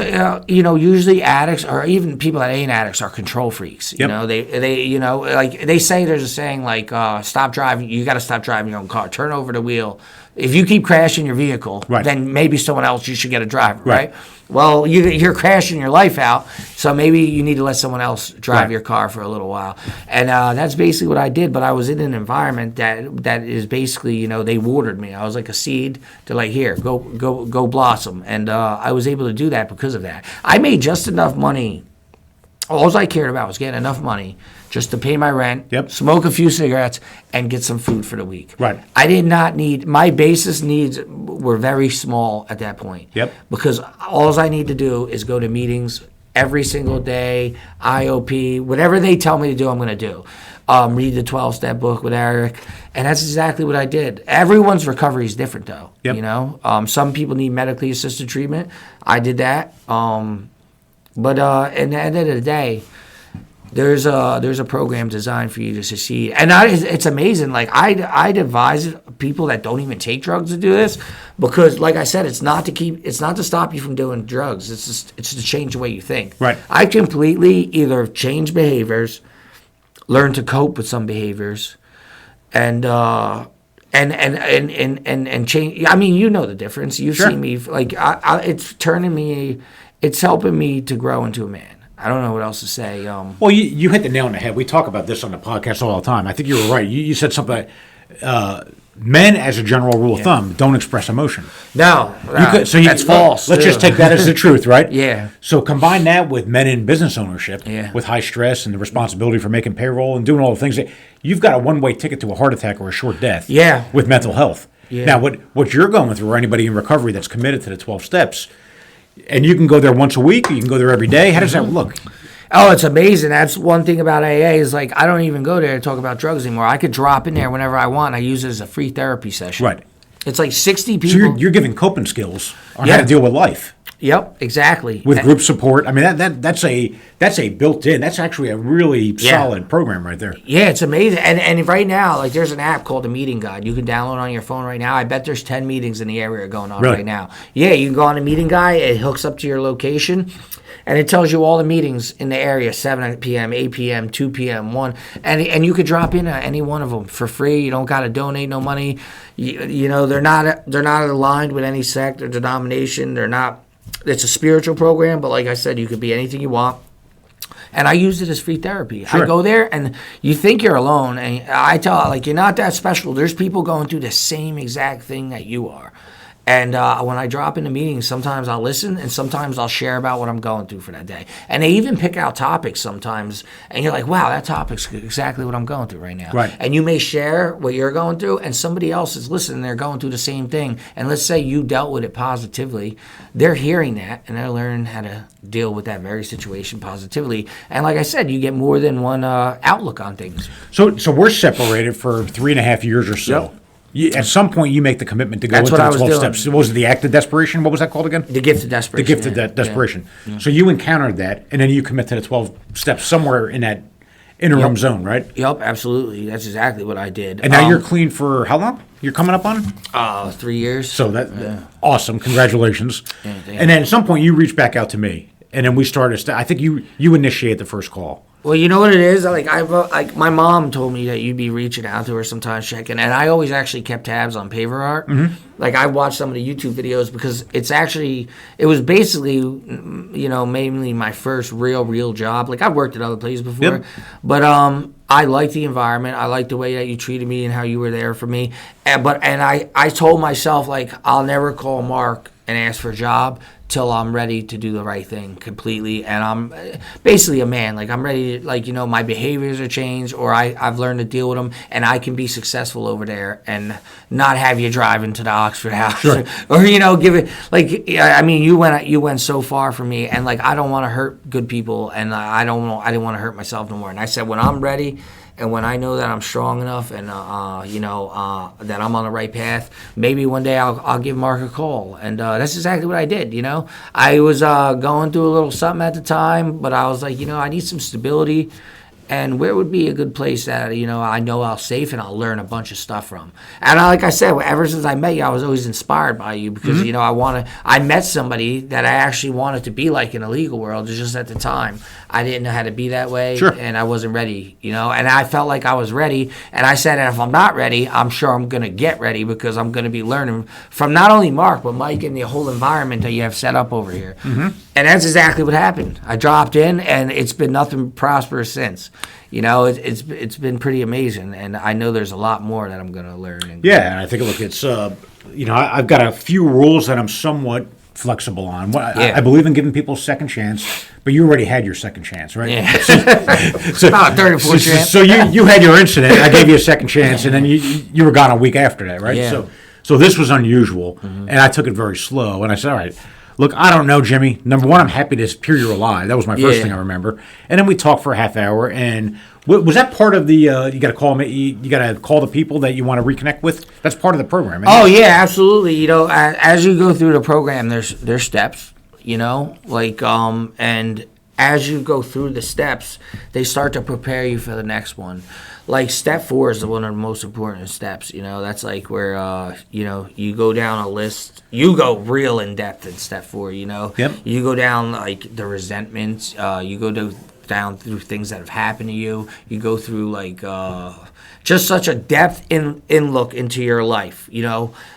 usually addicts or even people that ain't addicts are control freaks. Yep. They like they say there's a saying like stop driving. You got to stop driving your own car. Turn over the wheel. If you keep crashing your vehicle, right, then maybe someone else you should get a driver, right? Well, you're crashing your life out, so maybe you need to let someone else drive your car for a little while. And that's basically what I did. But I was in an environment that is basically, they watered me. I was like a seed. They're like, here, go blossom. And I was able to do that because of that. I made just enough money. All I cared about was getting enough money just to pay my rent, smoke a few cigarettes, and get some food for the week. Right. I did not need, my basis needs were very small at that point. Yep. Because all I need to do is go to meetings every single day, IOP, whatever they tell me to do, I'm going to do. Read the 12-step book with Eric, and that's exactly what I did. Everyone's recovery is different, though. Yep. Some people need medically assisted treatment. I did that. But at the end of the day, there's a program designed for you to succeed, and it's amazing. Like I'd advise people that don't even take drugs to do this, because, like I said, it's not to stop you from doing drugs. It's to change the way you think. Right. I completely either change behaviors, learn to cope with some behaviors, and change. I mean, you know the difference. You've seen me. Like it's helping me to grow into a man. I don't know what else to say. Well, you hit the nail on the head. We talk about this on the podcast all the time. I think you were right. You said something. Men, as a general rule of thumb, don't express emotion. No, that's false. Let's just take that as the truth, right? Yeah. So combine that with men in business ownership, Yeah. with high stress and the responsibility for making payroll and doing all the things that you've got a one-way ticket to a heart attack or a short death. Yeah. With mental health. Yeah. Now, what you're going through, or anybody in recovery that's committed to the 12 steps, and you can go there once a week, or you can go there every day. How does that look? Oh, it's amazing. That's one thing about AA is like I don't even go there to talk about drugs anymore. I could drop in there whenever I want. I use it as a free therapy session. Right. It's like 60 people. So you're giving coping skills on how to deal with life. Yep, exactly. With group support. I mean, that's a built-in. That's actually a really solid program right there. Yeah, it's amazing. And right now, like there's an app called the Meeting Guide. You can download on your phone right now. I bet there's 10 meetings in the area going on right now. Yeah, you can go on the Meeting Guide. It hooks up to your location. And it tells you all the meetings in the area, 7 p.m., 8 p.m., 2 p.m., 1. And you could drop in at any one of them for free. You don't got to donate no money. You know, they're not aligned with any sect or denomination. They're not. It's a spiritual program, but like I said, you could be anything you want. And I use it as free therapy. Sure. I go there, and you think you're alone. And I tell, like, you're not that special. There's people going through the same exact thing that you are. And when I drop into meetings, sometimes I'll listen, and sometimes I'll share about what I'm going through for that day. And they even pick out topics sometimes, and you're like, wow, that topic's exactly what I'm going through right now. Right. And you may share what you're going through, and somebody else is listening, they're going through the same thing. And let's say you dealt with it positively. They're hearing that, and they're learning how to deal with that very situation positively. And like I said, you get more than one outlook on things. So we're separated for 3.5 years or so. Yep. At some point, you make the commitment to go into the 12 steps. What was it, the act of desperation? What was that called again? The gift of desperation. The gift of desperation. Yeah. So you encountered that, and then you commit to the 12 steps somewhere in that interim zone, right? Yep, absolutely. That's exactly what I did. And now you're clean for how long? You're coming up on? 3 years. So awesome. Congratulations. Yeah, and then at some point, you reached back out to me, and then we started. I think you initiated the first call. Well, you know what it is? Like my mom told me that you'd be reaching out to her sometimes, checking, and I always actually kept tabs on Paverart. Mm-hmm. Like I watched some of the YouTube videos because it was basically, mainly my first real job. Like I've worked at other places before, but I liked the environment. I liked the way that you treated me and how you were there for me. And I told myself like I'll never call Mark and ask for a job till I'm ready to do the right thing completely. And I'm basically a man. Like I'm ready to, my behaviors are changed, or I've learned to deal with them, and I can be successful over there and not have you driving to the Oxford house. Sure. Or, give it, you went so far for me, and I don't want to hurt good people, and I didn't want to hurt myself no more. And I said, when I'm ready, and when I know that I'm strong enough and that I'm on the right path, maybe one day I'll give Mark a call. And that's exactly what I did. I was going through a little something at the time, but I was like, I need some stability. And where would be a good place that, I know I'll safe and I'll learn a bunch of stuff from. And like I said, ever since I met you, I was always inspired by you because, I met somebody that I actually wanted to be like in the legal world. It's just at the time, I didn't know how to be that way. Sure. And I wasn't ready, and I felt like I was ready. And I said, if I'm not ready, I'm sure I'm going to get ready because I'm going to be learning from not only Mark, but Mike and the whole environment that you have set up over here. Mm-hmm. And that's exactly what happened. I dropped in, and it's been nothing prosperous since. It's been pretty amazing, and I know there's a lot more that I'm going to learn. Yeah, and I think, look, it's, I've got a few rules that I'm somewhat flexible on. I believe in giving people a second chance, but you already had your second chance, right? Yeah. About third or fourth chance. So you had your incident, I gave you a second chance, and then you were gone a week after that, right? Yeah. So this was unusual, and I took it very slow, and I said, all right, look, I don't know, Jimmy. Number one, I'm happy to hear you're alive. That was my first thing I remember. And then we talked for a half hour. And was that part of the? You got to call me. You got to call the people that you want to reconnect with. That's part of the program. Oh yeah, absolutely. As you go through the program, there's steps. And as you go through the steps, they start to prepare you for the next one. Like step 4 is one of the most important steps. That's like where you go down a list. You go real in depth in step 4. Yep. You go down like the resentments. You go down through things that have happened to you. You go through just such a depth in look into your life.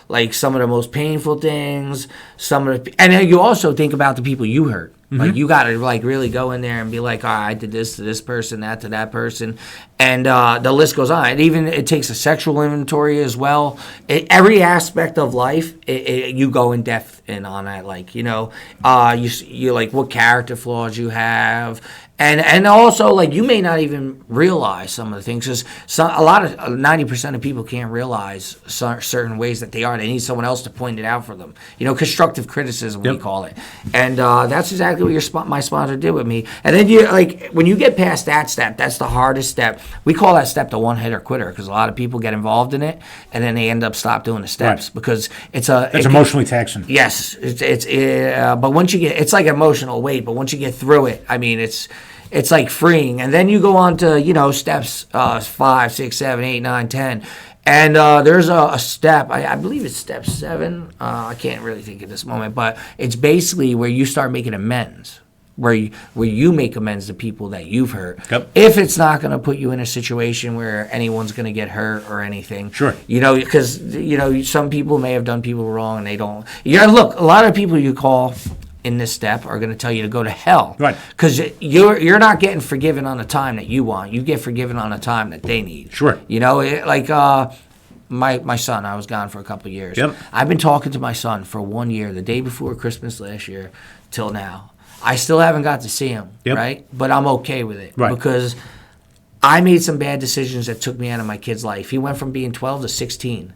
Like some of the most painful things. And then you also think about the people you hurt. Mm-hmm. Like you got to really go in there and be like, I did this to this person, that to that person, and the list goes on. It takes a sexual inventory as well. Every aspect of life, you go in depth in on that. You like what character flaws you have. And also, you may not even realize some of the things. Because 90% of people can't realize certain ways that they are. They need someone else to point it out for them. Constructive criticism, we call it. And that's exactly what my sponsor did with me. And then when you get past that step, that's the hardest step. We call that step the one-hitter quitter because a lot of people get involved in it and then they end up stop doing the steps because it's emotionally taxing. Yes, but once you get, it's like emotional weight. But once you get through it, it's like freeing. And then you go on to, steps 5, 6, 7, 8, 9, 10. And there's a step, I believe it's step 7. I can't really think at this moment, but it's basically where you start making amends. Where you make amends to people that you've hurt. Yep. If it's not going to put you in a situation where anyone's going to get hurt or anything. Sure. Because, some people may have done people wrong and they don't. Look, a lot of people you call in this step are going to tell you to go to hell. Right. Because you're not getting forgiven on the time that you want. You get forgiven on the time that they need. Sure. My son, I was gone for a couple of years. Yep. I've been talking to my son for 1 year, the day before Christmas last year, till now. I still haven't got to see him, right? But I'm okay with it because I made some bad decisions that took me out of my kid's life. He went from being 12 to 16,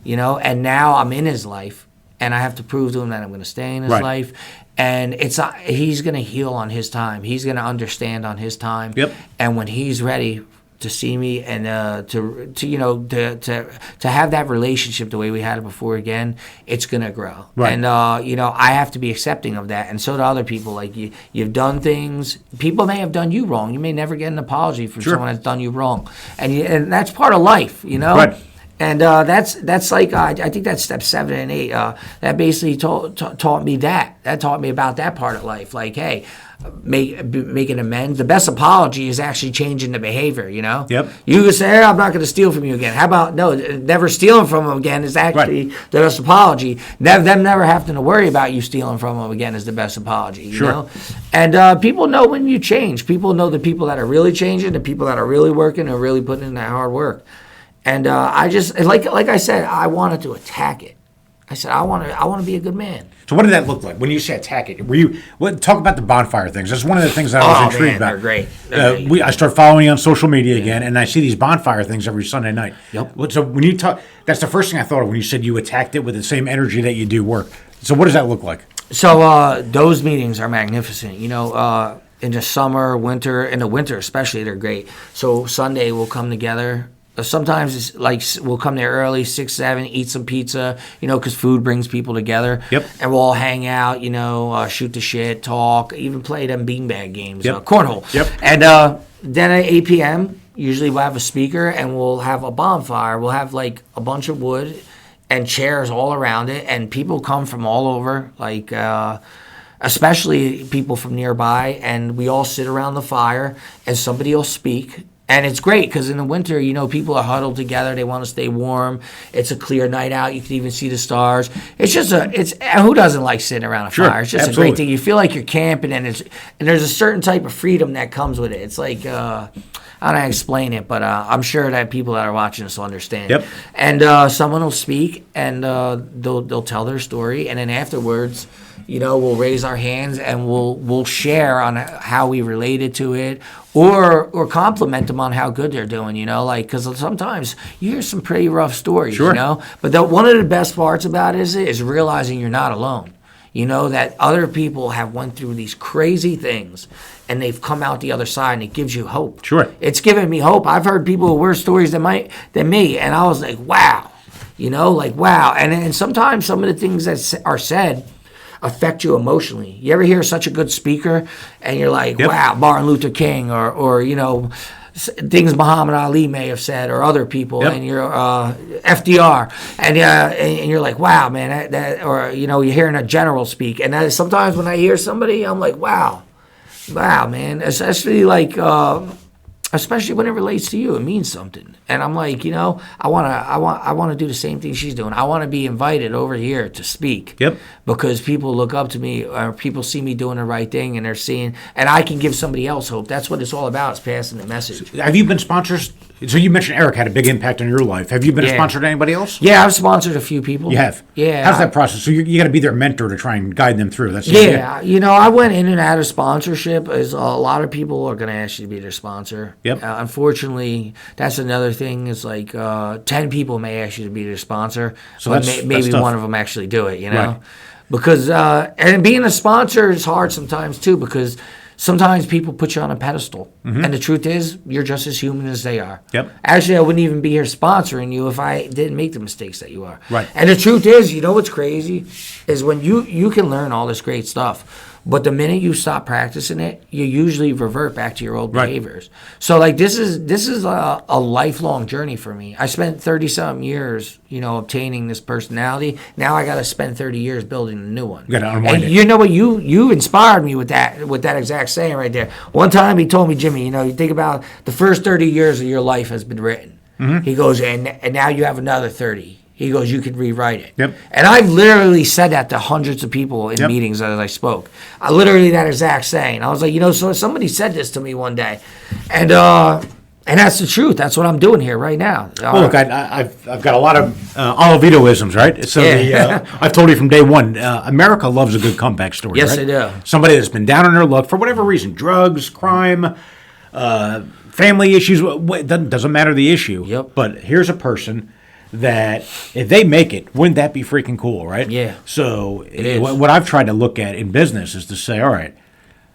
and now I'm in his life, and I have to prove to him that I'm going to stay in his life. And he's going to heal on his time. He's going to understand on his time. Yep. And when he's ready to see me and to have that relationship the way we had it before again, it's gonna grow. Right. And I have to be accepting of that, and so do other people. Like you've done things. People may have done you wrong. You may never get an apology from someone that's done you wrong, and that's part of life. Right. And that's like I think that's step 7 and 8. That basically taught me that. That taught me about that part of life. Like, hey, making amends. The best apology is actually changing the behavior. You know. Yep. You can say, hey, I'm not going to steal from you again. How about no? Never stealing from them again is actually the best apology. Them never having to worry about you stealing from them again is the best apology. You know. And people know when you change. People know the people that are really changing, the people that are really working, and really putting in that hard work. And I just like I said, I wanted to attack it. I said I want to be a good man. So what did that look like when you say attack it? Were you talk about the bonfire things? That's one of the things that I was intrigued about. They're great. They're great. I start following you on social media again, and I see these bonfire things every Sunday night. Yep. So when you talk, that's the first thing I thought of when you said you attacked it with the same energy that you do work. So what does that look like? So those meetings are magnificent. You know, in the summer, winter, in the winter especially, they're great. So Sunday we'll come together. Sometimes it's like we'll come there early, 6, 7, eat some pizza, you know, because food brings people together. Yep. And we'll all hang out, you know, shoot the shit, talk, even play them beanbag games, Yep. Cornhole. Yep. And then at 8 p.m., usually we'll have a speaker and we'll have a bonfire. We'll have like a bunch of wood and chairs all around it, and people come from all over, like especially people from nearby, and we all sit around the fire and somebody will speak. And it's great because in the winter, you know, people are huddled together. They want to stay warm. It's a clear night out. You can even see the stars. It's just who doesn't like sitting around a fire? It's just absolutely. a great thing. You feel like you're camping, and there's a certain type of freedom that comes with it. It's like I don't know how to explain it, but I'm sure that people that are watching this will understand. Yep. And someone will speak, and they'll tell their story, and then afterwards, you know, we'll raise our hands and we'll share on how we related to it, or compliment them on how good they're doing. You know, like because sometimes you hear some pretty rough stories. Sure. You know, but one of the best parts about it is realizing you're not alone. You know, that other people have went through these crazy things and they've come out the other side, and it gives you hope. Sure. It's given me hope. I've heard people with worse stories than me, and I was like, wow. You know, like, wow. And sometimes some of the things that are said affect you emotionally. You ever hear such a good speaker and you're like, Yep. wow, Martin Luther King or you know, things Muhammad Ali may have said or other people, Yep. and you're FDR, and you're like, wow, man, that or you know, you're hearing a general speak, and sometimes when I hear somebody, I'm like, wow, man, especially like. Especially when it relates to you, it means something. And I'm like, you know, I want to do the same thing she's doing. I want to be invited over here to speak. Yep. Because people look up to me, or people see me doing the right thing, and they're seeing, and I can give somebody else hope. That's what it's all about, is passing the message. Have you been sponsors? So you mentioned Eric had a big impact on your life. Have you been a Yeah. sponsor to anybody else? Yeah, I've sponsored a few people. You have? Yeah. How's that process? So you got to be their mentor to try and guide them through. That's the idea. Yeah, you know, I went in and out of sponsorship. As a lot of people are going to ask you to be their sponsor. Yep. Unfortunately, that's another thing. Is like 10 people may ask you to be their sponsor, So but that's maybe tough. one of them actually do it. You know, Right. because and being a sponsor is hard sometimes too, because sometimes people put you on a pedestal, and the truth is, you're just as human as they are. Yep. Actually, I wouldn't even be here sponsoring you if I didn't make the mistakes that you are. Right. And the truth is, you know what's crazy is when you can learn all this great stuff, but the minute you stop practicing it, you usually revert back to your old Right. behaviors. So like this is a lifelong journey for me. I spent 30-something years, you know, obtaining this personality. Now I got to spend 30 years building a new one. You gotta unwind and it. you know what? You inspired me with that exact saying right there. One time he told me, Jimmy, you know, you think about the first 30 years of your life has been written. He goes, and now you have another 30. He goes, you can rewrite it. Yep. And I've literally said that to hundreds of people in Yep. meetings as I spoke. I literally that exact saying. I was like, you know, so somebody said this to me one day, and that's the truth. That's what I'm doing here right now. Well, look, I've got a lot of Olivito-isms, right? So Yeah. I've told you from day one, America loves a good comeback story. Yes, right? they do. Somebody that's been down on their luck for whatever reason, drugs, crime, family issues, doesn't matter the issue. Yep. But here's a person that if they make it, wouldn't that be freaking cool, right? Yeah. So is. what I've tried to look at in business is to say, all right,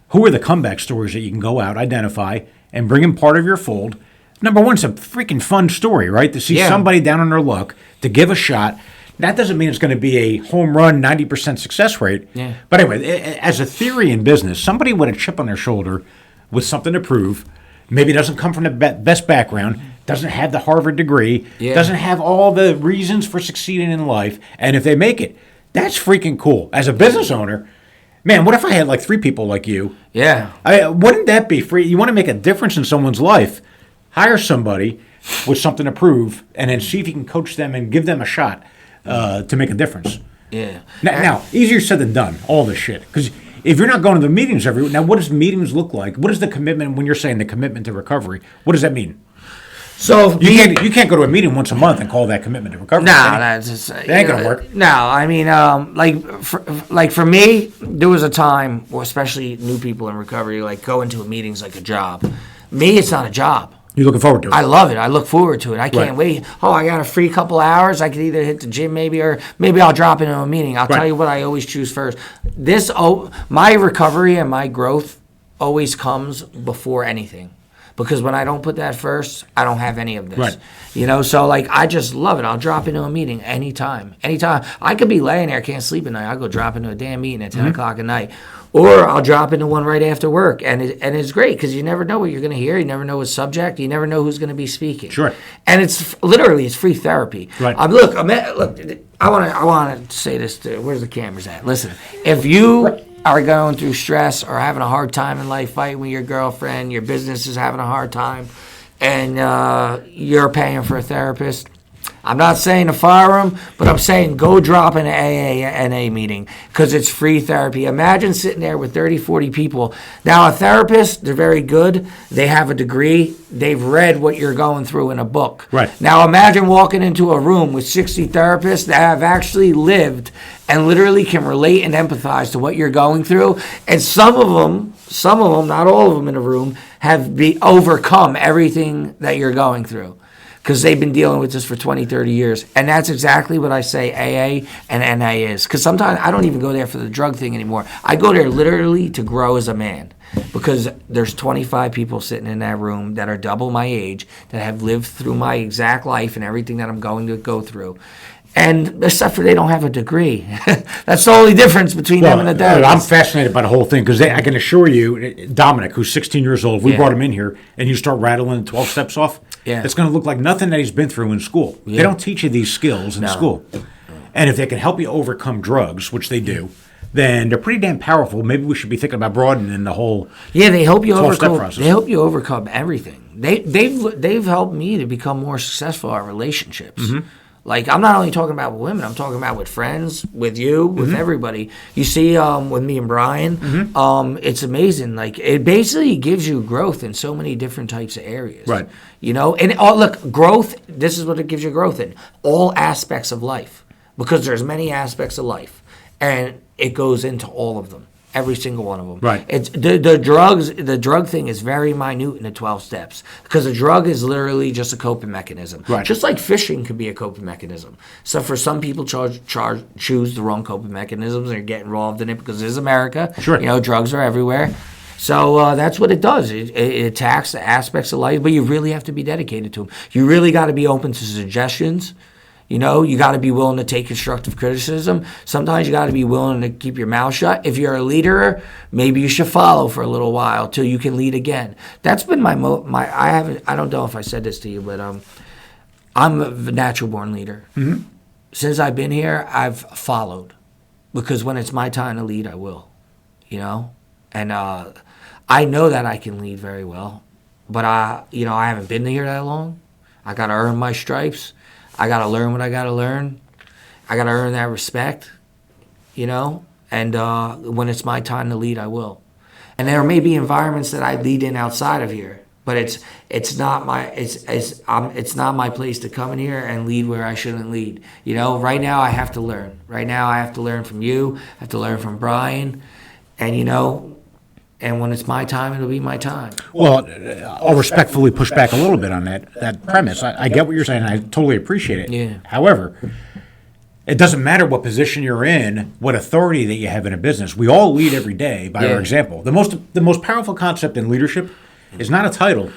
who are the comeback stories that you can go out, identify, and bring in part of your fold? Number one, it's a freaking fun story, right? To see Yeah. somebody down on their luck, to give a shot. That doesn't mean it's going to be a home run, 90% success rate. Yeah. But anyway, as a theory in business, somebody with a chip on their shoulder with something to prove, maybe doesn't come from the best background, doesn't have the Harvard degree, Yeah. doesn't have all the reasons for succeeding in life, and if they make it, that's freaking cool. As a business owner, man, what if I had like 3 people like you? Yeah. Wouldn't that be free? You want to make a difference in someone's life, hire somebody with something to prove, and then see if you can coach them and give them a shot to make a difference. Yeah. Now, easier said than done, all this shit. Because if you're not going to the meetings now, what does meetings look like? What is the commitment when you're saying the commitment to recovery? What does that mean? So You can't go to a meeting once a month and call that commitment to recovery. No, that's just, that ain't gonna work. No, I mean, like for me, there was a time, well, especially new people in recovery, like going to a meeting's like a job. Me, it's not a job. You're looking forward to it. I love it. I look forward to it. I can't Right. wait. Oh, I got a free couple hours. I could either hit the gym maybe, or maybe I'll drop into a meeting. I'll tell Right. you what I always choose first. My recovery and my growth always comes before anything. Because when I don't put that first, I don't have any of this. Right. You know, so like I just love it. I'll drop into a meeting anytime. Anytime. I could be laying there, can't sleep at night. I'll go drop into a damn meeting at 10 o'clock at night. Or I'll drop into one right after work. And it's great because you never know what you're going to hear. You never know what subject. You never know who's going to be speaking. Sure. And it's literally, it's free therapy. Right. Look, I want to say this to, where's the cameras at? Listen, if you are going through stress or having a hard time in life, fighting with your girlfriend, your business is having a hard time, and you're paying for a therapist, I'm not saying to fire them, but I'm saying go drop an AA meeting because it's free therapy. Imagine sitting there with 30, 40 people. Now, a therapist, they're very good. They have a degree. They've read what you're going through in a book. Right. Now, imagine walking into a room with 60 therapists that have actually lived and literally can relate and empathize to what you're going through. And some of them, not all of them in a room, have overcome everything that you're going through. Because they've been dealing with this for 20, 30 years. And that's exactly what I say AA and NA is. Because sometimes I don't even go there for the drug thing anymore. I go there literally to grow as a man. Because there's 25 people sitting in that room that are double my age, that have lived through my exact life and everything that I'm going to go through. And except for they don't have a degree. That's the only difference between them and the therapist. I'm fascinated by the whole thing because I can assure you, Dominic, who's 16 years old, we brought him in here, and you start rattling 12 steps off, it's going to look like nothing that he's been through in school. Yeah. They don't teach you these skills in school. And if they can help you overcome drugs, which they do, then they're pretty damn powerful. Maybe we should be thinking about broadening the whole they help you 12-step overcome. process. They help you overcome everything. They've helped me to become more successful at relationships. Mm-hmm. Like, I'm not only talking about with women, I'm talking about with friends, with you, with everybody. You see, with me and Brian, it's amazing. Like, it basically gives you growth in so many different types of areas. Right. You know? And, look, growth, this is what it gives you growth in. All aspects of life. Because there's many aspects of life. And it goes into all of them. Every single one of them. Right. It's the drug thing is very minute in the 12 steps because a drug is literally just a coping mechanism. Right. Just like fishing could be a coping mechanism. So for some people choose the wrong coping mechanisms and get involved in it because it is America. Sure. You know, drugs are everywhere. So that's what it does. It attacks the aspects of life, but you really have to be dedicated to them. You really got to be open to suggestions. You know, you got to be willing to take constructive criticism. Sometimes you got to be willing to keep your mouth shut. If you're a leader, maybe you should follow for a little while till you can lead again. That's been I don't know if I said this to you, but I'm a natural born leader. Mm-hmm. Since I've been here, I've followed because when it's my time to lead, I will. You know, and I know that I can lead very well, but I haven't been here that long. I got to earn my stripes. I got to learn what I got to learn. I got to earn that respect, you know? And when it's my time to lead, I will. And there may be environments that I lead in outside of here, but it's not my place to come in here and lead where I shouldn't lead. You know, right now I have to learn. Right now I have to learn from you. I have to learn from Brian. And, you know, and when it's my time, it'll be my time. Well, I'll respectfully push back a little bit on that premise. I get what you're saying. I totally appreciate it. Yeah. However, it doesn't matter what position you're in, what authority that you have in a business. We all lead every day by our example. The most powerful concept in leadership is not a title.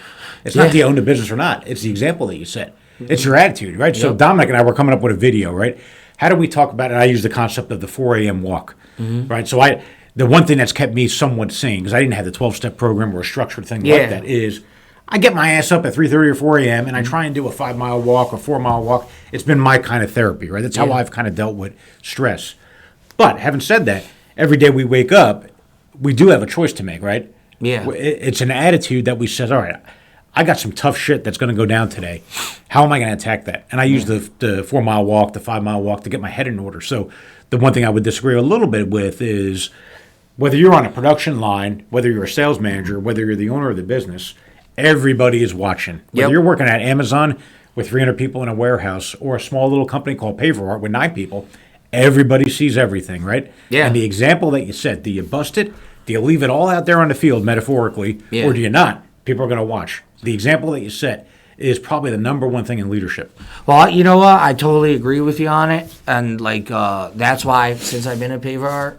It's not do you own the business or not. It's the example that you set. It's your attitude, right? Yep. So Dominic and I were coming up with a video, right? How do we talk about it? I use the concept of the 4 a.m. walk, right? So the one thing that's kept me somewhat sane, because I didn't have the 12-step program or a structured thing like that, is I get my ass up at 3:30 or 4 a.m. and I try and do a 5-mile walk or 4-mile walk. It's been my kind of therapy, right? That's how I've kind of dealt with stress. But having said that, every day we wake up, we do have a choice to make, right? Yeah. It's an attitude that we said, all right, I got some tough shit that's going to go down today. How am I going to attack that? And I use the 4-mile walk, the 5-mile walk to get my head in order. So the one thing I would disagree a little bit with is whether you're on a production line, whether you're a sales manager, whether you're the owner of the business, everybody is watching. Whether you're working at Amazon with 300 people in a warehouse or a small little company called Paverart with 9 people, everybody sees everything, right? Yeah. And the example that you set, do you bust it? Do you leave it all out there on the field metaphorically? Yeah. Or do you not? People are going to watch. The example that you set is probably the number one thing in leadership. Well, you know what? I totally agree with you on it. And, like, that's why, since I've been at Paverart,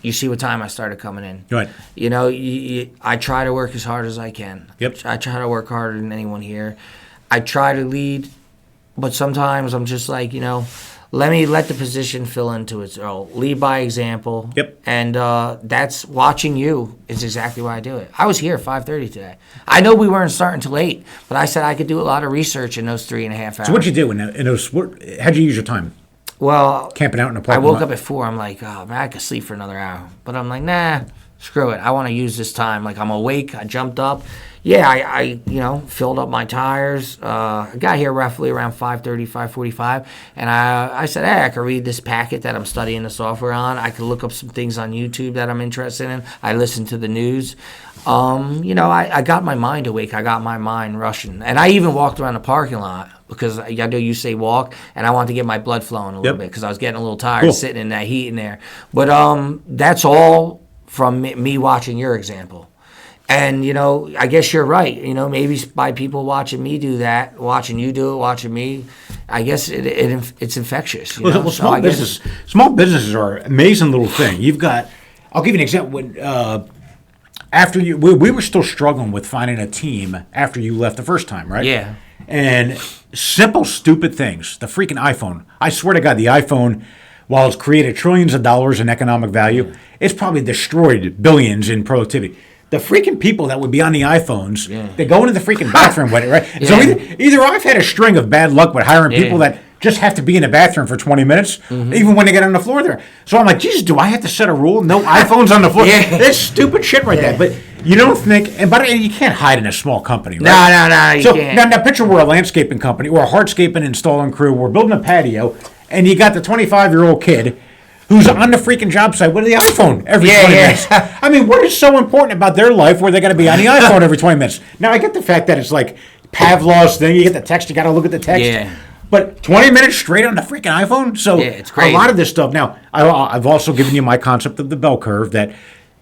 you see what time I started coming in. Right. You know, I try to work as hard as I can. Yep. I try to work harder than anyone here. I try to lead, but sometimes I'm just like, you know, let the position fill into its role. Lead by example. Yep. And that's watching you is exactly why I do it. I was here at 5:30 today. I know we weren't starting till 8, but I said I could do a lot of research in those 3.5 hours. So what'd you do in those? How'd you use your time? Well, Camping out in a I parking woke lot? up at 4. I'm like, oh, man, I could sleep for another hour. But I'm like, nah, screw it. I want to use this time. Like, I'm awake. I jumped up. Yeah, I filled up my tires. I got here roughly around 5:30, 5:45. And I said, hey, I could read this packet that I'm studying the software on. I could look up some things on YouTube that I'm interested in. I listened to the news. I got my mind awake. I got my mind rushing. And I even walked around the parking lot because I know you say walk, and I wanted to get my blood flowing a little bit because I was getting a little tired sitting in that heat in there. But that's all from me watching your example. And, I guess you're right. Maybe by people watching me do that, watching you do it, watching me, I guess it's infectious. Well, small businesses are an amazing little thing. I'll give you an example. When after we were still struggling with finding a team after you left the first time, right? Yeah. And simple, stupid things. The freaking iPhone. I swear to God, the iPhone, while it's created trillions of dollars in economic value, it's probably destroyed billions in productivity. The freaking people that would be on the iPhones, they go into the freaking bathroom with it, right? So either I've had a string of bad luck with hiring people that just have to be in the bathroom for 20 minutes, even when they get on the floor there. So I'm like, Jesus, do I have to set a rule? No iPhones on the floor? That's stupid shit right there. But you don't think, but you can't hide in a small company, right? No, you can't. Now picture we're a landscaping company or a hardscaping installing crew. We're building a patio, and you got the 25-year-old kid who's on the freaking job site with the iPhone every 20 minutes. I mean, what is so important about their life where they got to be on the iPhone every 20 minutes? Now, I get the fact that it's like Pavlov's thing. You get the text, you got to look at the text. Yeah. But 20 minutes straight on the freaking iPhone? So it's crazy. A lot of this stuff. Now, I've also given you my concept of the bell curve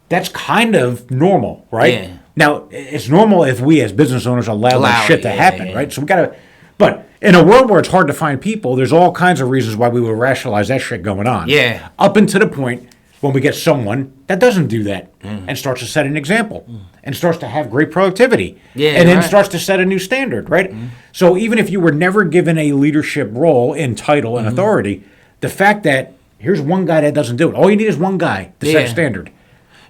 that's kind of normal, right? Yeah. Now, it's normal if we as business owners allow that shit to happen, yeah. right? So we got to, but in a world where it's hard to find people, there's all kinds of reasons why we would rationalize that shit going on. Yeah. Up until the point when we get someone that doesn't do that and starts to set an example and starts to have great productivity. Yeah, and then starts to set a new standard, right? So even if you were never given a leadership role in title and authority, the fact that here's one guy that doesn't do it. All you need is one guy to set a standard.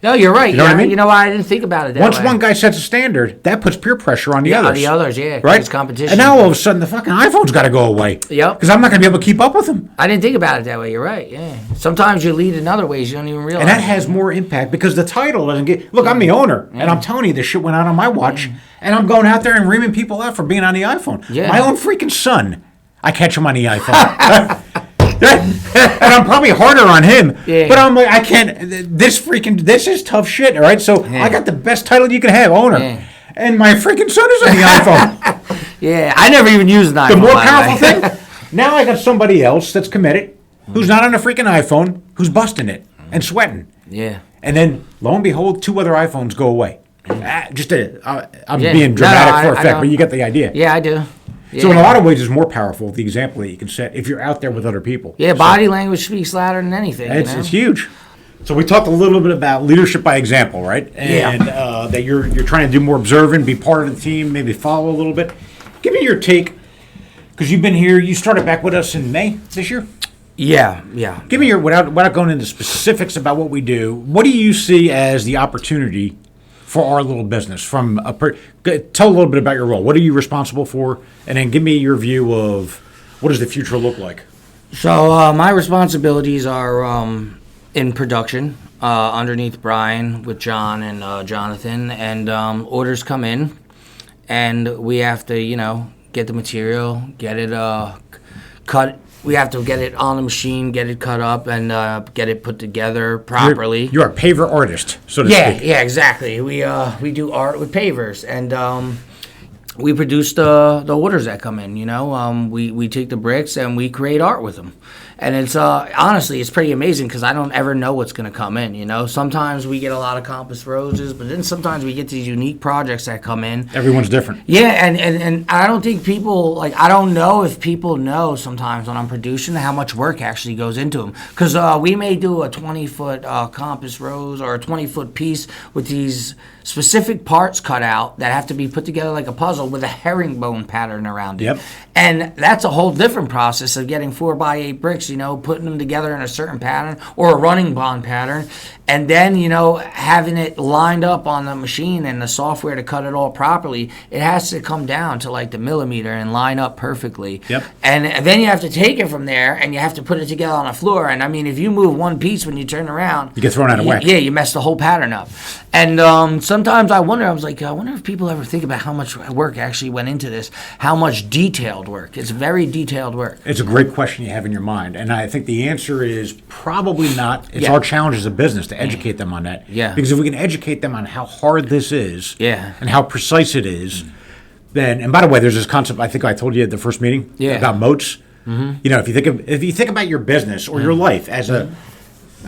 No, you're right. You know what I mean? You know why I didn't think about it that Once way. one guy sets a standard, that puts peer pressure on the others. On the others, yeah. Right? It's competition. And now all of a sudden the fucking iPhone's got to go away. Yep. Because I'm not going to be able to keep up with them. I didn't think about it that way. You're right, yeah. Sometimes you lead in other ways you don't even realize. And that has more impact because the title doesn't get... Look, I'm the owner, and I'm telling you this shit went out on my watch, and I'm going out there and reaming people out for being on the iPhone. Yeah. My own freaking son, I catch him on the iPhone. And I'm probably harder on him, but I'm like, I can't. This is tough shit. All right, so I got the best title you can have, owner, and my freaking son is on the iPhone. I never even used an iPhone. The more powerful thing, now I got somebody else that's committed, who's not on a freaking iPhone, who's busting it and sweating. Yeah, and then lo and behold, 2 other iPhones go away. I'm being dramatic for effect, but you get the idea. Yeah, I do. Yeah. So in a lot of ways, it's more powerful, the example that you can set if you're out there with other people. Yeah, body language speaks louder than anything. It's huge. So we talked a little bit about leadership by example, right? And that you're trying to do more observing, be part of the team, maybe follow a little bit. Give me your take, because you've been here. You started back with us in May this year. Yeah. Give me your, without going into specifics about what we do, what do you see as the opportunity for our little business? Tell a little bit about your role. What are you responsible for? And then give me your view of what does the future look like? So my responsibilities are in production underneath Brian with John and Jonathan, and orders come in, and we have to get the material, get it cut. We have to get it on the machine, get it cut up, and get it put together properly. You're a paver artist, so to speak. Yeah, exactly. We do art with pavers, and we produce the orders that come in. We take the bricks and we create art with them. And it's honestly, it's pretty amazing because I don't ever know what's going to come in. Sometimes we get a lot of compass roses, but then sometimes we get these unique projects that come in. Everyone's different. Yeah, and I don't think people, I don't know if people know sometimes when I'm producing how much work actually goes into them. Because we may do a 20-foot compass rose or a 20-foot piece with these specific parts cut out that have to be put together like a puzzle with a herringbone pattern around it. Yep. And that's a whole different process of getting 4x8 bricks, putting them together in a certain pattern or a running bond pattern, and then, having it lined up on the machine and the software to cut it all properly. It has to come down to like the millimeter and line up perfectly. Yep. And then you have to take it from there and you have to put it together on the floor. And I mean, if you move one piece when you turn around, you get thrown out of whack. Yeah, you mess the whole pattern up. And sometimes I wonder if people ever think about how much work actually went into this, how much detailed work. It's very detailed work. It's a great question you have in your mind. And I think the answer is probably not. It's our challenge as a business to educate them on that. Yeah. Because if we can educate them on how hard this is and how precise it is, then, and by the way, there's this concept I think I told you at the first meeting about moats. Mm-hmm. If you think about your business or your life as a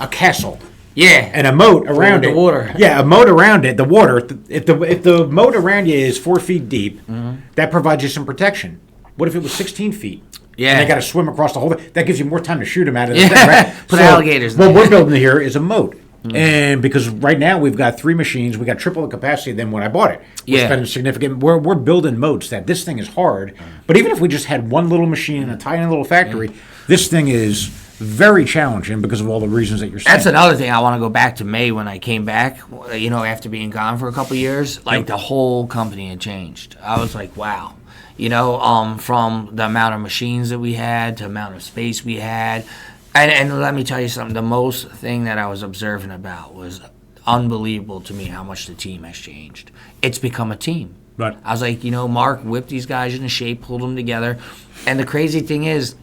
castle. Yeah. And a moat around it. The water. Yeah, a moat around it, the water. If the moat around you is 4 feet deep, that provides you some protection. What if it was 16 feet? Yeah. And they got to swim across the whole thing. That gives you more time to shoot them out of the thing, right? Put alligators in What there. we're building here is a moat. And because right now we've got 3 machines, we got triple the capacity than when I bought it. We're spending significant. We're building moats that this thing is hard. But even if we just had one little machine in a tiny little factory, this thing is very challenging because of all the reasons that you're saying. That's another thing. I want to go back to May when I came back. After being gone for a couple of years, the whole company had changed. I was like, wow. From the amount of machines that we had to the amount of space we had. And let me tell you something, the most thing that I was observing about was unbelievable to me how much the team has changed. It's become a team. Right. I was like, Mark whipped these guys into shape, pulled them together. And the crazy thing is,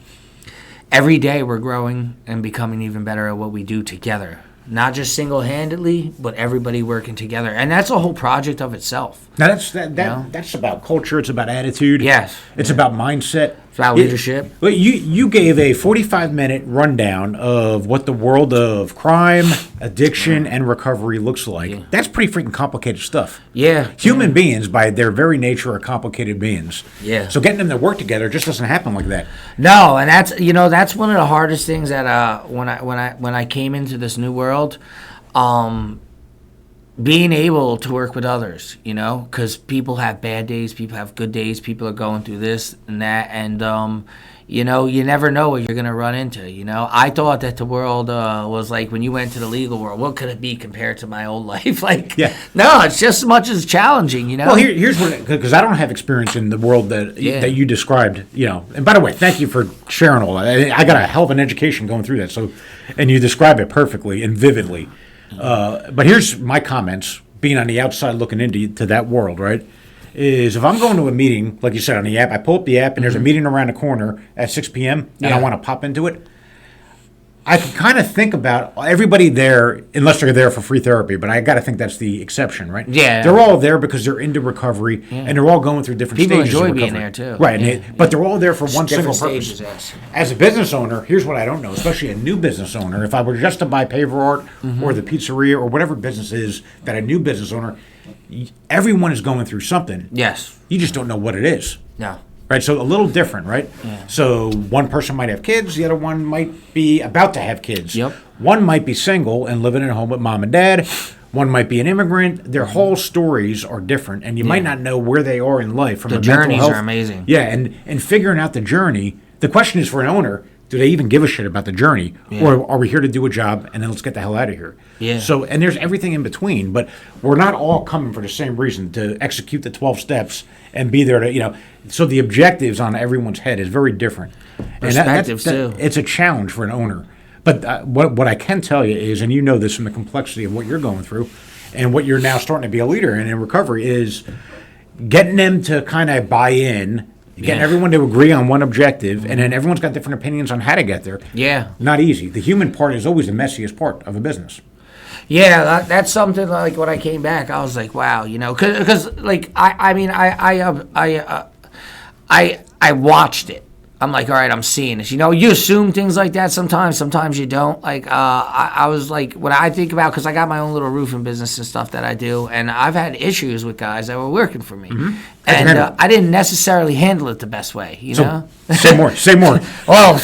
every day we're growing and becoming even better at what we do together. Not just single-handedly, but everybody working together. And that's a whole project of itself. Now that's about culture. It's about attitude. Yes. It's about mindset. It's about leadership. Well, you gave a 45-minute rundown of what the world of crime, addiction, and recovery looks like. Yeah. That's pretty freaking complicated stuff. Yeah. Human beings, by their very nature, are complicated beings. Yeah. So getting them to work together just doesn't happen like that. No, and that's one of the hardest things that when I came into this new world, being able to work with others, because people have bad days, people have good days, people are going through this and that, and you never know what you're going to run into. I thought that the world was like when you went to the legal world, what could it be compared to my old life? No, it's just as much as challenging. Well, here's what, because I don't have experience in the world that you described. And by the way, thank you for sharing all that. I got a hell of an education going through that. So, and you describe it perfectly and vividly. But here's my comments, being on the outside looking into that world, right? Is if I'm going to a meeting, like you said on the app, I pull up the app and there's a meeting around the corner at 6 p.m. and I want to pop into it, I can kind of think about everybody there, unless they're there for free therapy, but I got to think that's the exception, right? Yeah. They're all there because they're into recovery and they're all going through different people stages of recovery. People enjoy being there too. Right, Yeah. But they're all there for one single Stages, purpose. yes. As a business owner, here's what I don't know, especially a new business owner. If I were just to buy Paverart or the pizzeria or whatever business is that a new business owner, everyone is going through something. Yes. You just don't know what it is. No. Right, so a little different, right? Yeah. So one person might have kids, the other one might be about to have kids. Yep. One might be single and living at home with mom and dad. One might be an immigrant. Their whole stories are different, and you might not know where they are in life from The a mental journeys health. are amazing. Yeah, and figuring out the journey. The question is for an owner, do they even give a shit about the journey? Yeah. Or are we here to do a job and then let's get the hell out of here? Yeah. So, and there's everything in between, but we're not all coming for the same reason, to execute the 12 steps and be there to, so the objectives on everyone's head is very different. Perspectives, too. It's a challenge for an owner. But what I can tell you is, and you know this from the complexity of what you're going through and what you're now starting to be a leader in recovery, is getting them to kind of buy in, getting everyone to agree on one objective, and then everyone's got different opinions on how to get there. Yeah. Not easy. The human part is always the messiest part of a business. Yeah, that's something like when I came back, I was like, wow, because like I watched it. I'm like, all right, I'm seeing this. You assume things like that sometimes you don't. Like, I was like, when I think about, because I got my own little roofing business and stuff that I do, and I've had issues with guys that were working for me. Mm-hmm. And I didn't necessarily handle it the best way, know? Say more. Well,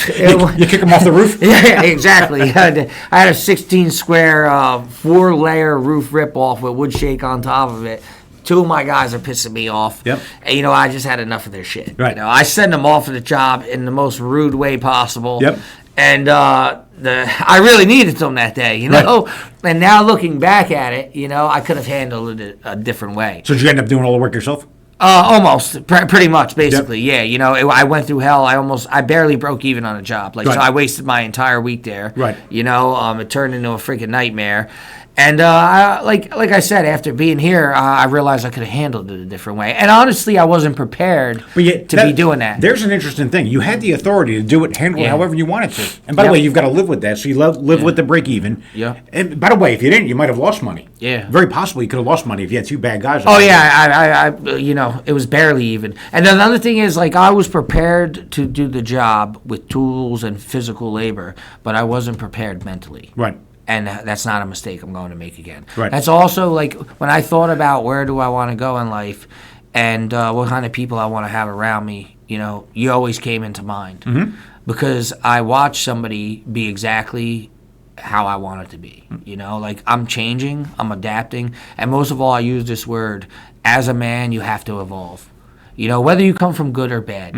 you kick them off the roof? Yeah, exactly. I had a 16-square, 4-layer roof rip-off with wood shake on top of it. 2 of my guys are pissing me off. Yep. And, I just had enough of their shit. Right. I send them off of the job in the most rude way possible. Yep. And I really needed them that day, Right. And now looking back at it, I could have handled it a different way. So did you end up doing all the work yourself? Almost, pretty much, basically. Yep. Yeah, I went through hell. I barely broke even on a job. Like, right. So I wasted my entire week there. Right. It turned into a freaking nightmare. And like I said, after being here, I realized I could have handled it a different way. And honestly, I wasn't prepared to be doing that. There's an interesting thing. You had the authority to do it, handle it however you wanted to. And by the way, you've got to live with that. So you live with the break even. Yeah. And by the way, if you didn't, you might have lost money. Yeah. Very possibly you could have lost money if you had 2 bad guys. Oh yeah, I it was barely even. And then another thing is, like, I was prepared to do the job with tools and physical labor, but I wasn't prepared mentally. Right. And that's not a mistake I'm going to make again. Right. That's also, like, when I thought about where do I want to go in life and what kind of people I want to have around me, you always came into mind. Mm-hmm. Because I watched somebody be exactly how I want it to be. Like, I'm changing, I'm adapting, and most of all, I use this word, as a man, you have to evolve. Whether you come from good or bad,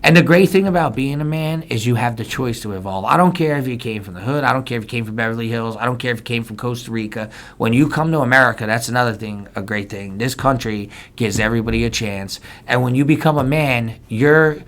And the great thing about being a man is you have the choice to evolve. I don't care if you came from the hood. I don't care if you came from Beverly Hills. I don't care if you came from Costa Rica. When you come to America, that's another thing, a great thing. This country gives everybody a chance. And when you become a man, your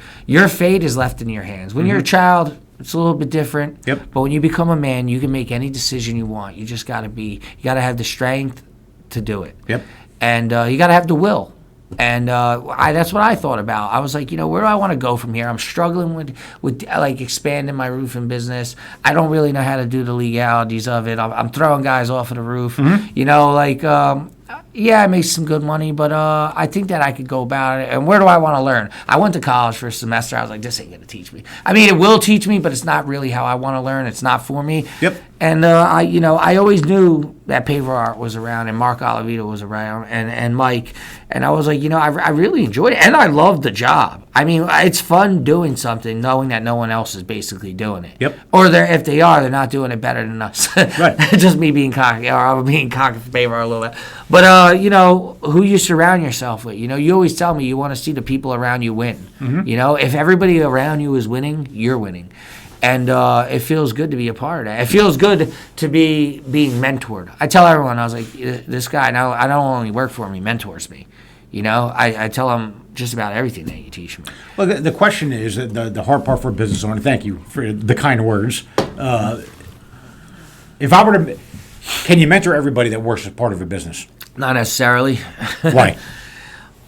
fate is left in your hands. When you're a child, it's a little bit different. Yep. But when you become a man, you can make any decision you want. You just got to you got to have the strength to do it. Yep. And you got to have the will. And that's what I thought about. I was like, where do I want to go from here? I'm struggling with like expanding my roofing business. I don't really know how to do the legalities of it. I'm throwing guys off of the roof. Mm-hmm. I made some good money, but I think that I could go about it. And where do I want to learn? I went to college for a semester. I was like, this ain't going to teach me. I mean, it will teach me, but it's not really how I want to learn. It's not for me. Yep. And I always knew that Paverart was around and Mark Oliveto was around and Mike. And I was like, I really enjoyed it. And I loved the job. I mean, it's fun doing something knowing that no one else is basically doing it. Yep. Or if they are, they're not doing it better than us. Right. Just me being cocky, or I'm being cocky for Paverart a little bit. But, who you surround yourself with. You always tell me you want to see the people around you win. Mm-hmm. If everybody around you is winning, you're winning. And it feels good to be a part of that. It feels good to be being mentored. I tell everyone, I was like, this guy, now I don't only work for him, he mentors me. I tell him just about everything that you teach me. Well, the question is, the hard part for a business owner, thank you for the kind words. If I were to, can you mentor everybody that works as part of a business? Not necessarily. Why?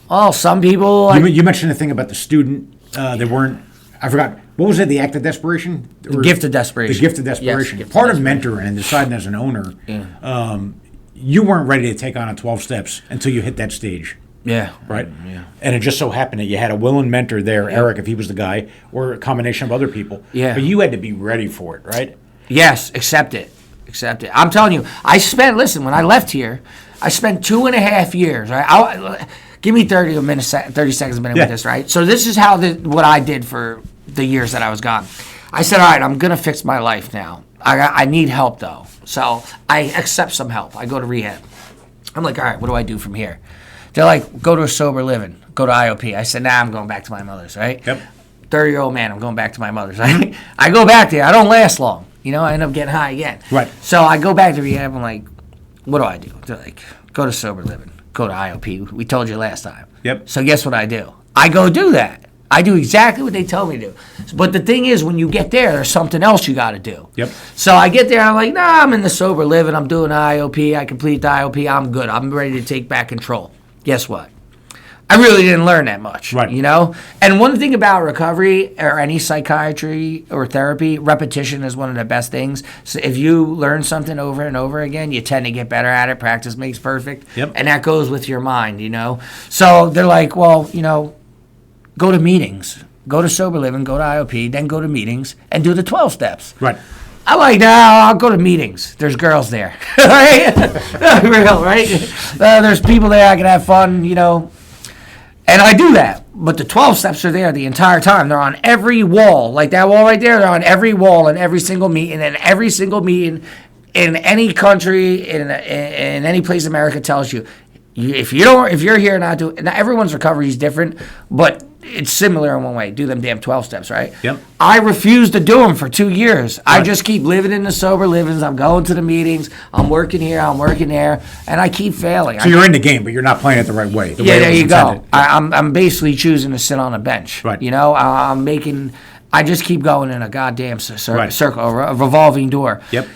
Oh, some people. You mentioned the thing about the student. They weren't, I forgot, what was it, the act of desperation? The gift of desperation. The gift of desperation. Yes, Part of mentoring and deciding as an owner, you weren't ready to take on a 12 steps until you hit that stage. Yeah. Right? Yeah. And it just so happened that you had a willing mentor there, Eric, if he was the guy, or a combination of other people. Yeah. But you had to be ready for it, right? Yes, accept it. I'm telling you, when I left here, I spent 2.5 years, right? Give me 30 seconds a minute with this, right? So this is what I did for the years that I was gone. I said, all right, I'm going to fix my life now. I need help, though. So I accept some help. I go to rehab. I'm like, all right, what do I do from here? They're like, go to a sober living, go to IOP. I said, nah, I'm going back to my mother's, right? Yep. 30-year-old man. I'm going back to my mother's. I go back there. I don't last long. I end up getting high again. Right. So I go back to rehab. I'm like, what do? They're like, go to sober living. Go to IOP. We told you last time. Yep. So guess what I do? I go do that. I do exactly what they tell me to do. But the thing is, when you get there, there's something else you got to do. Yep. So I get there, and I'm like, nah, I'm in the sober living. I'm doing IOP. I complete the IOP. I'm good. I'm ready to take back control. Guess what? I really didn't learn that much, right. And one thing about recovery or any psychiatry or therapy, repetition is one of the best things. So if you learn something over and over again, you tend to get better at it. Practice makes perfect. Yep. And that goes with your mind, So they're like, well, go to meetings, go to sober living, go to IOP, then go to meetings and do the 12 steps. Right. I'm like, no, I'll go to meetings. There's girls there, right? Real, right? There's people there. I can have fun, And I do that, but the 12 steps are there the entire time. They're on every wall. Like that wall right there, they're on every wall in every single meeting. And every single meeting in any country, in any place America tells you, if you're here not doing, now everyone's recovery is different, but it's similar in one way. Do them damn 12 steps, right? Yep. I refused to do them for 2 years. Right. I just keep living in the sober livings. I'm going to the meetings. I'm working here. I'm working there. And I keep failing. So you're in the game, but you're not playing it the right way. There you go. I'm basically choosing to sit on a bench. Right. I just keep going in a goddamn circle, a revolving door. Yep.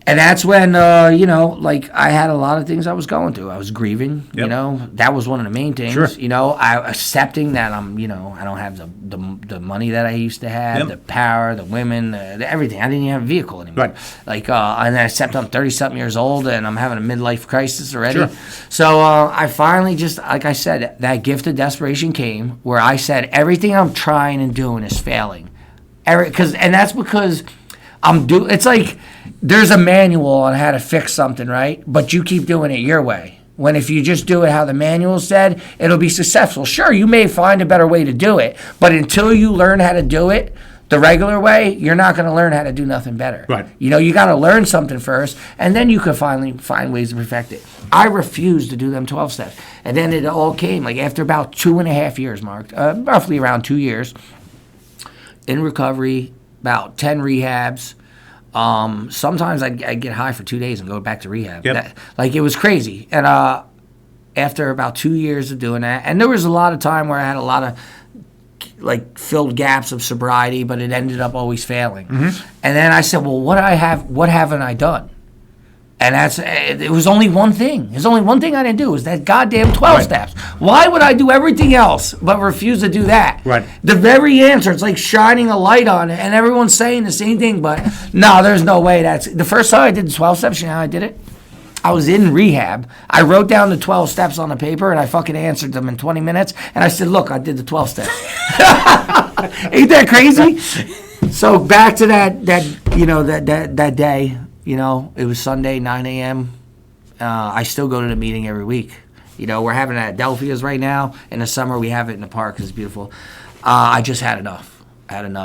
And that's when, I had a lot of things I was going through. I was grieving, Yep. That was one of the main things. Sure. Accepting that I don't have the money that I used to have, Yep. the power, the women, everything. I didn't even have a vehicle anymore. Right. And I accept I'm 30-something years old and I'm having a midlife crisis already. Sure. So I finally just, like I said, that gift of desperation came where I said, everything I'm trying and doing is failing. And that's because it's like, there's a manual on how to fix something, right? But you keep doing it your way. When if you just do it how the manual said, it'll be successful. Sure, you may find a better way to do it, but until you learn how to do it the regular way, you're not going to learn how to do nothing better. Right. You got to learn something first, and then you can finally find ways to perfect it. I refused to do them 12 steps. And then it all came, like after about 2.5 years, Mark, roughly around 2 years, in recovery, about 10 rehabs. Sometimes I'd get high for 2 days and go back to rehab. Yep. It was crazy. And after about 2 years of doing that, and there was a lot of time where I had a lot of filled gaps of sobriety, but it ended up always failing. Mm-hmm. And then I said, well, what haven't I done? And it was only one thing. There's only one thing I didn't do, was that goddamn 12 steps. Why would I do everything else but refuse to do that? Right. The very answer, it's like shining a light on it, and everyone's saying the same thing, but no, there's no way. The first time I did the 12 steps, you know how I did it? I was in rehab. I wrote down the 12 steps on the paper, and I fucking answered them in 20 minutes, and I said, look, I did the 12 steps. Ain't that crazy? So back to that day. It was Sunday, 9 a.m. I still go to the meeting every week. We're having it at Delphia's right now. In the summer, we have it in the park because it's beautiful. I just had enough. And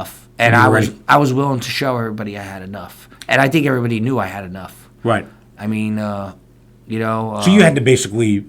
I was willing to show everybody I had enough. And I think everybody knew I had enough. Right. I mean, so you had to basically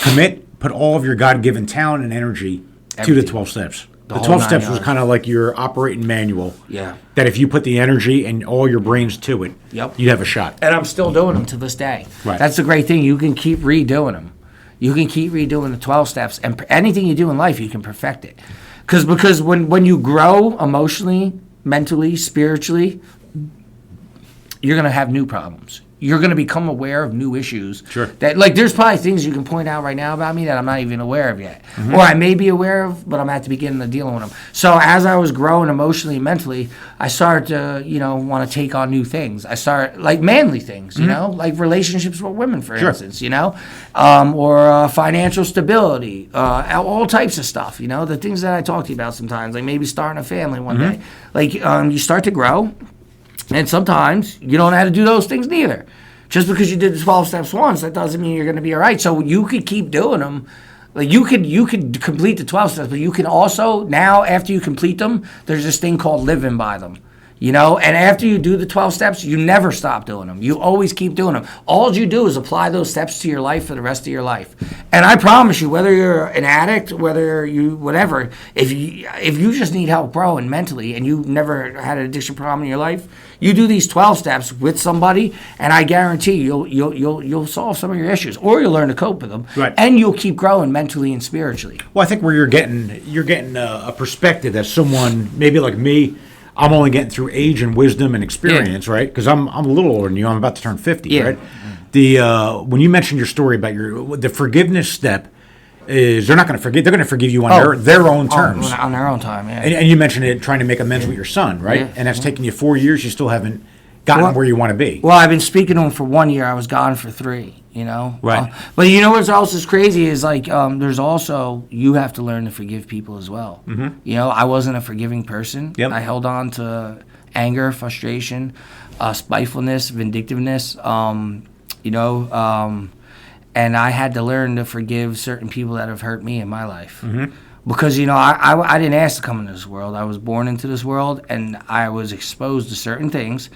commit, put all of your God-given talent and energy to the 12 steps. The 12 steps was kind of like your operating manual. Yeah. That if you put the energy and all your brains to it, you'd have a shot. And I'm still doing them to this day. Right. That's the great thing. You can keep redoing them. You can keep redoing the 12 steps. And anything you do in life, you can perfect it. Because when you grow emotionally, mentally, spiritually, you're going to have new problems. You're going to become aware of new issues. Sure. That there's probably things you can point out right now about me that I'm not even aware of yet. Mm-hmm. Or I may be aware of, but I'm at the beginning of dealing with them. So as I was growing emotionally and mentally, I started to, want to take on new things. I started, manly things, like relationships with women, for instance, or financial stability, all types of stuff, the things that I talk to you about sometimes, like maybe starting a family one day. You start to grow. And sometimes you don't know how to do those things neither. Just because you did the 12 steps once, that doesn't mean you're going to be all right. So you could keep doing them. You could complete the 12 steps, but you can also, now after you complete them, there's this thing called living by them. You know, and after you do the 12 steps, you never stop doing them. You always keep doing them. All you do is apply those steps to your life for the rest of your life. And I promise you, whether you're an addict, whether you, whatever, if you just need help growing mentally and you never had an addiction problem in your life, you do these 12 steps with somebody, and I guarantee you'll solve some of your issues, or you'll learn to cope with them, right. And you'll keep growing mentally and spiritually. Well, I think where you're getting a perspective that someone maybe like me, I'm only getting through age and wisdom and experience, right? Because I'm a little older than you. I'm about to turn 50, right? The when you mentioned your story about the forgiveness step. Is they're not going to forgive? They're going to forgive you on their own terms, on their own time. Yeah. And you mentioned it, trying to make amends with your son, right? Yeah. And that's taken you 4 years. You still haven't gotten where you want to be. Well, I've been speaking to him for 1 year. I was gone for 3. You know, right? But you know what's also crazy is like there's also you have to learn to forgive people as well. Mm-hmm. You know, I wasn't a forgiving person. Yep. I held on to anger, frustration, spitefulness, vindictiveness. And I had to learn to forgive certain people that have hurt me in my life. Mm-hmm. Because, you know, I didn't ask to come into this world. I was born into this world, and I was exposed to certain things.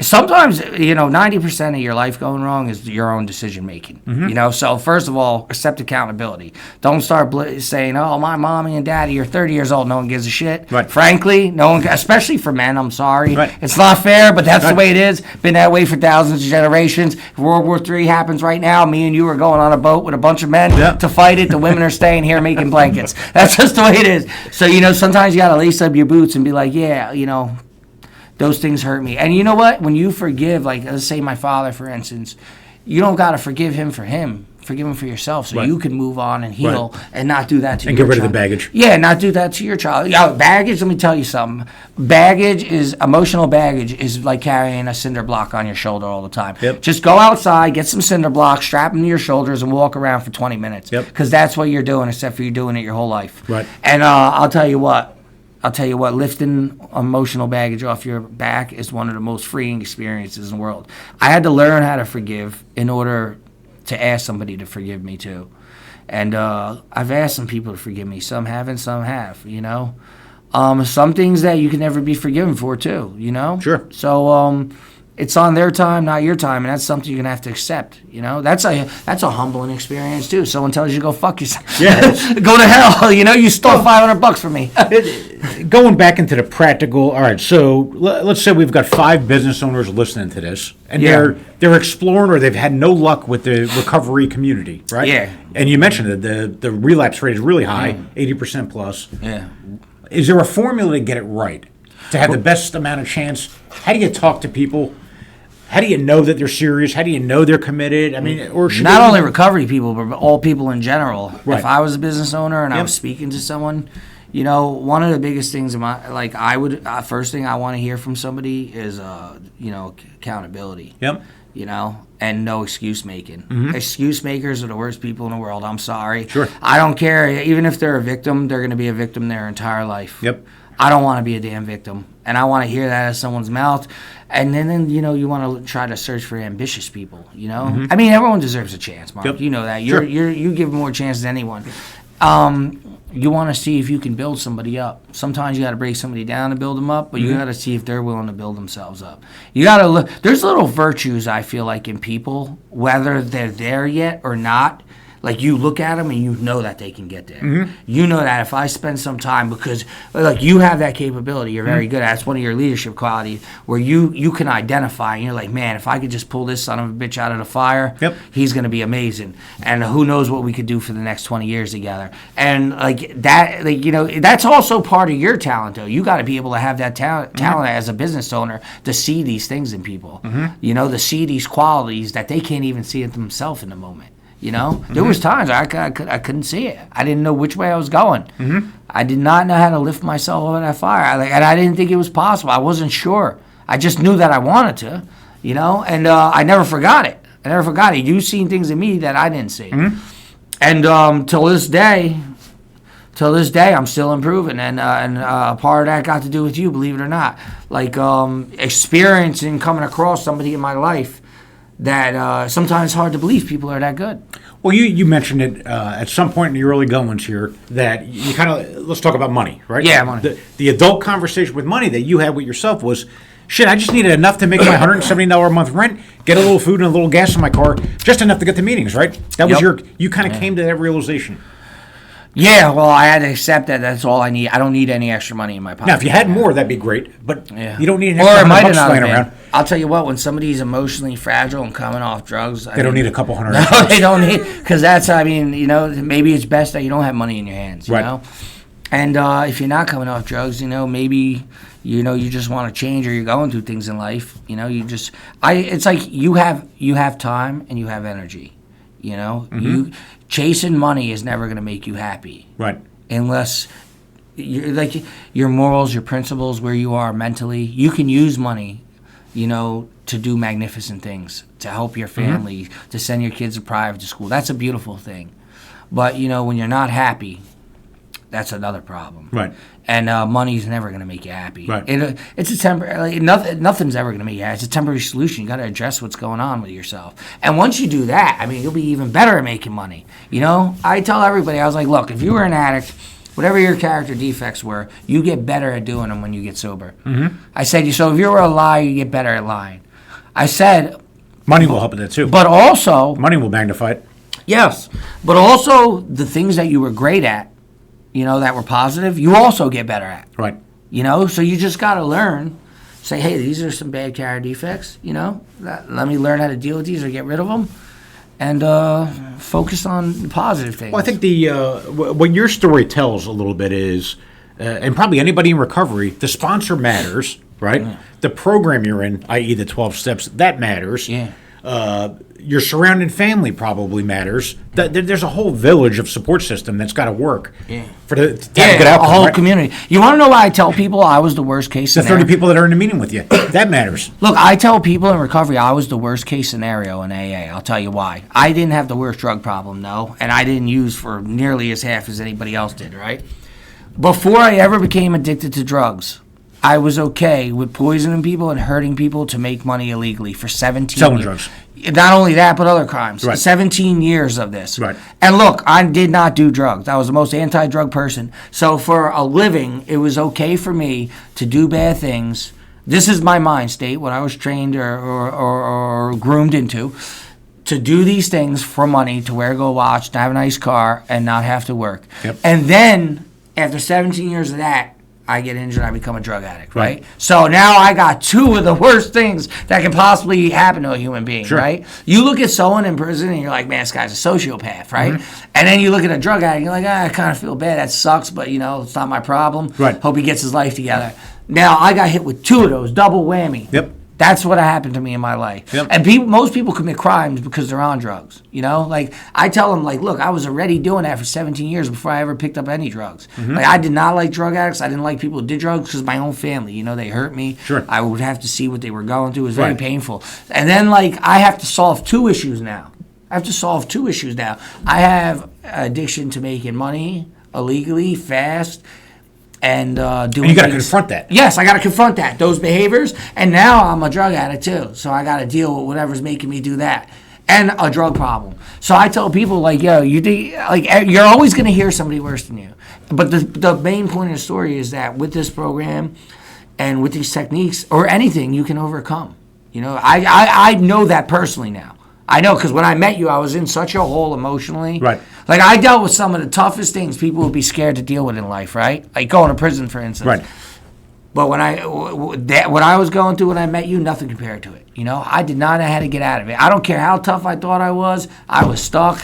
Sometimes, you know, 90% of your life going wrong is your own decision making. Mm-hmm. You know, so first of all, accept accountability. Don't start saying, "Oh, my mommy and daddy are 30 years old. No one gives a shit." Right. Frankly, no one, especially for men. I'm sorry, right. It's not fair, but that's the way it is. Been that way for thousands of generations. If World War III happens right now, me and you are going on a boat with a bunch of men to fight it. The women are staying here making blankets. That's just the way it is. So, you know, sometimes you got to lace up your boots and be like, yeah, you know, those things hurt me. And you know what? When you forgive, like let's say my father, for instance, you don't got to forgive him for him. Forgive him for yourself so you can move on and heal and not do that to your child. And get rid of the baggage. Yeah, not do that to your child. Baggage, let me tell you something. Emotional baggage is like carrying a cinder block on your shoulder all the time. Yep. Just go outside, get some cinder blocks, strap them to your shoulders, and walk around for 20 minutes. Because that's what you're doing, except for you doing it your whole life. Right. And I'll tell you what, lifting emotional baggage off your back is one of the most freeing experiences in the world. I had to learn how to forgive in order to ask somebody to forgive me too. And I've asked some people to forgive me. Some haven't, some have, you know. Some things that you can never be forgiven for too, you know. Sure. So it's on their time, not your time, and that's something you're gonna have to accept. You know, that's a humbling experience too. Someone tells you to go fuck yourself, go to hell. You know, you stole $500 from me. Going back into the practical. All right, so let's say we've got 5 business owners listening to this, and they're exploring or they've had no luck with the recovery community, right? Yeah. And you mentioned that the relapse rate is really high, 80% plus. Yeah. Is there a formula to get it right? To have the best amount of chance? How do you talk to people? How do you know that they're serious? How do you know they're committed? I mean, or should not only recovery people, but all people in general. Right. If I was a business owner and I was speaking to someone, you know, one of the biggest things first thing I want to hear from somebody is, you know, accountability. Yep. You know, and no excuse making. Mm-hmm. Excuse makers are the worst people in the world. I'm sorry. Sure. I don't care. Even if they're a victim, they're going to be a victim their entire life. Yep. I don't want to be a damn victim. And I want to hear that out of someone's mouth. And then you know, you want to try to search for ambitious people, you know? Mm-hmm. I mean, everyone deserves a chance, Mark. Yep. You know that. You give more chance than anyone. You want to see if you can build somebody up. Sometimes you got to break somebody down to build them up, but you got to see if they're willing to build themselves up. You got to look. There's little virtues, I feel like, in people, whether they're there yet or not. Like, you look at them and you know that they can get there. Mm-hmm. You know that if I spend some time, because, like, you have that capability. You're very good at it. It's one of your leadership qualities where you can identify and you're like, man, if I could just pull this son of a bitch out of the fire, he's going to be amazing. And who knows what we could do for the next 20 years together. And, like, that, like, you know, that's also part of your talent, though. You got to be able to have that talent as a business owner to see these things in people. Mm-hmm. You know, to see these qualities that they can't even see it themselves in the moment. You know, there was times I couldn't see it. I didn't know which way I was going. Mm-hmm. I did not know how to lift myself over that fire. And I didn't think it was possible. I wasn't sure. I just knew that I wanted to, you know, and I never forgot it. You've seen things in me that I didn't see. Mm-hmm. And till this day, I'm still improving. And a part of that got to do with you, believe it or not. Like experiencing coming across somebody in my life that sometimes it's hard to believe people are that good. Well, you mentioned it at some point in the early goings here that you kind of, let's talk about money, right? Yeah, money. The adult conversation with money that you had with yourself was, shit, I just needed enough to make my $170 a month rent, get a little food and a little gas in my car, just enough to get to meetings, right? That was you kind of came to that realization. Yeah, well, I had to accept that that's all I need. I don't need any extra money in my pocket. Now, if you had more, that'd be great, but you don't need an Or extra it might $100 have not laying been. around. I'll tell you what, when somebody's emotionally fragile and coming off drugs, They don't need a couple $100. No, they don't need, because that's, I mean, you know, maybe it's best that you don't have money in your hands, you know? And if you're not coming off drugs, you know, maybe, you know, you just want to change, or you're going through things in life, you know, it's like you have time and you have energy, you know? Chasing money is never going to make you happy. Right. Unless your morals, your principles, where you are mentally, you can use money, you know, to do magnificent things, to help your family, to send your kids to private school. That's a beautiful thing. But, you know, when you're not happy, that's another problem. Right. And money's never going to make you happy. Right. It's a temporary. Nothing's ever going to make you happy. It's a temporary solution. You got to address what's going on with yourself. And once you do that, I mean, you'll be even better at making money. You know, I tell everybody, I was like, look, if you were an addict, whatever your character defects were, you get better at doing them when you get sober. I said, so if you were a liar, you get better at lying. I said, money will help with that too. but also, money will magnify it. Yes, but also the things that you were great at, you know, that were positive, you also get better at. Right. You know, so you just got to learn. Say, hey, these are some bad character defects, you know. Let me learn how to deal with these or get rid of them. And focus on the positive things. Well, I think what your story tells a little bit is, and probably anybody in recovery, the sponsor matters, right? Yeah. The program you're in, i.e. the 12 steps, that matters. Yeah. Your surrounding family probably matters. There's a whole village of support system that's got to work to have a good outcome. A whole right? community. You want to know why I tell people I was the worst case scenario? The 30 people that are in the meeting with you, that matters. Look, I tell people in recovery I was the worst case scenario in AA. I'll tell you why. I didn't have the worst drug problem, no, and I didn't use for nearly as half as anybody else did, right? Before I ever became addicted to drugs, I was okay with poisoning people and hurting people to make money illegally for 17 Selling years. drugs. Not only that, but other crimes. Right. 17 years of this. Right. And look, I did not do drugs. I was the most anti-drug person. So for a living, it was okay for me to do bad things. This is my mind state, what I was trained or groomed into, to do these things for money, to wear a gold watch, to have a nice car, and not have to work. Yep. And then, after 17 years of that, I get injured, I become a drug addict, right? So now I got two of the worst things that can possibly happen to a human being, right? You look at someone in prison and you're like, man, this guy's a sociopath, right? And then you look at a drug addict and you're like, I kind of feel bad, that sucks, but you know, it's not my problem. Right. Hope he gets his life together. Now I got hit with two of those, double whammy. Yep. That's what happened to me in my life. Yep. And most people commit crimes because they're on drugs. You know, like I tell them, like, look, I was already doing that for 17 years before I ever picked up any drugs. Like I did not like drug addicts. I didn't like people who did drugs because my own family, you know, they hurt me. Sure. I would have to see what they were going through. It was very painful. And then, like, I have to solve two issues now. I have addiction to making money illegally, fast, and doing. And you got to things. confront that. Yes, I got to confront those behaviors, and now I'm a drug addict too. So I got to deal with whatever's making me do that, and a drug problem. So I tell people, like, yo, you're always going to hear somebody worse than you. But the main point of the story is that with this program, and with these techniques or anything, you can overcome. You know, I know that personally now. I know, because when I met you, I was in such a hole emotionally. Right. Like, I dealt with some of the toughest things people would be scared to deal with in life, right? Like going to prison, for instance. Right. But what I was going through when I met you, nothing compared to it. You know, I did not know how to get out of it. I don't care how tough I thought I was stuck,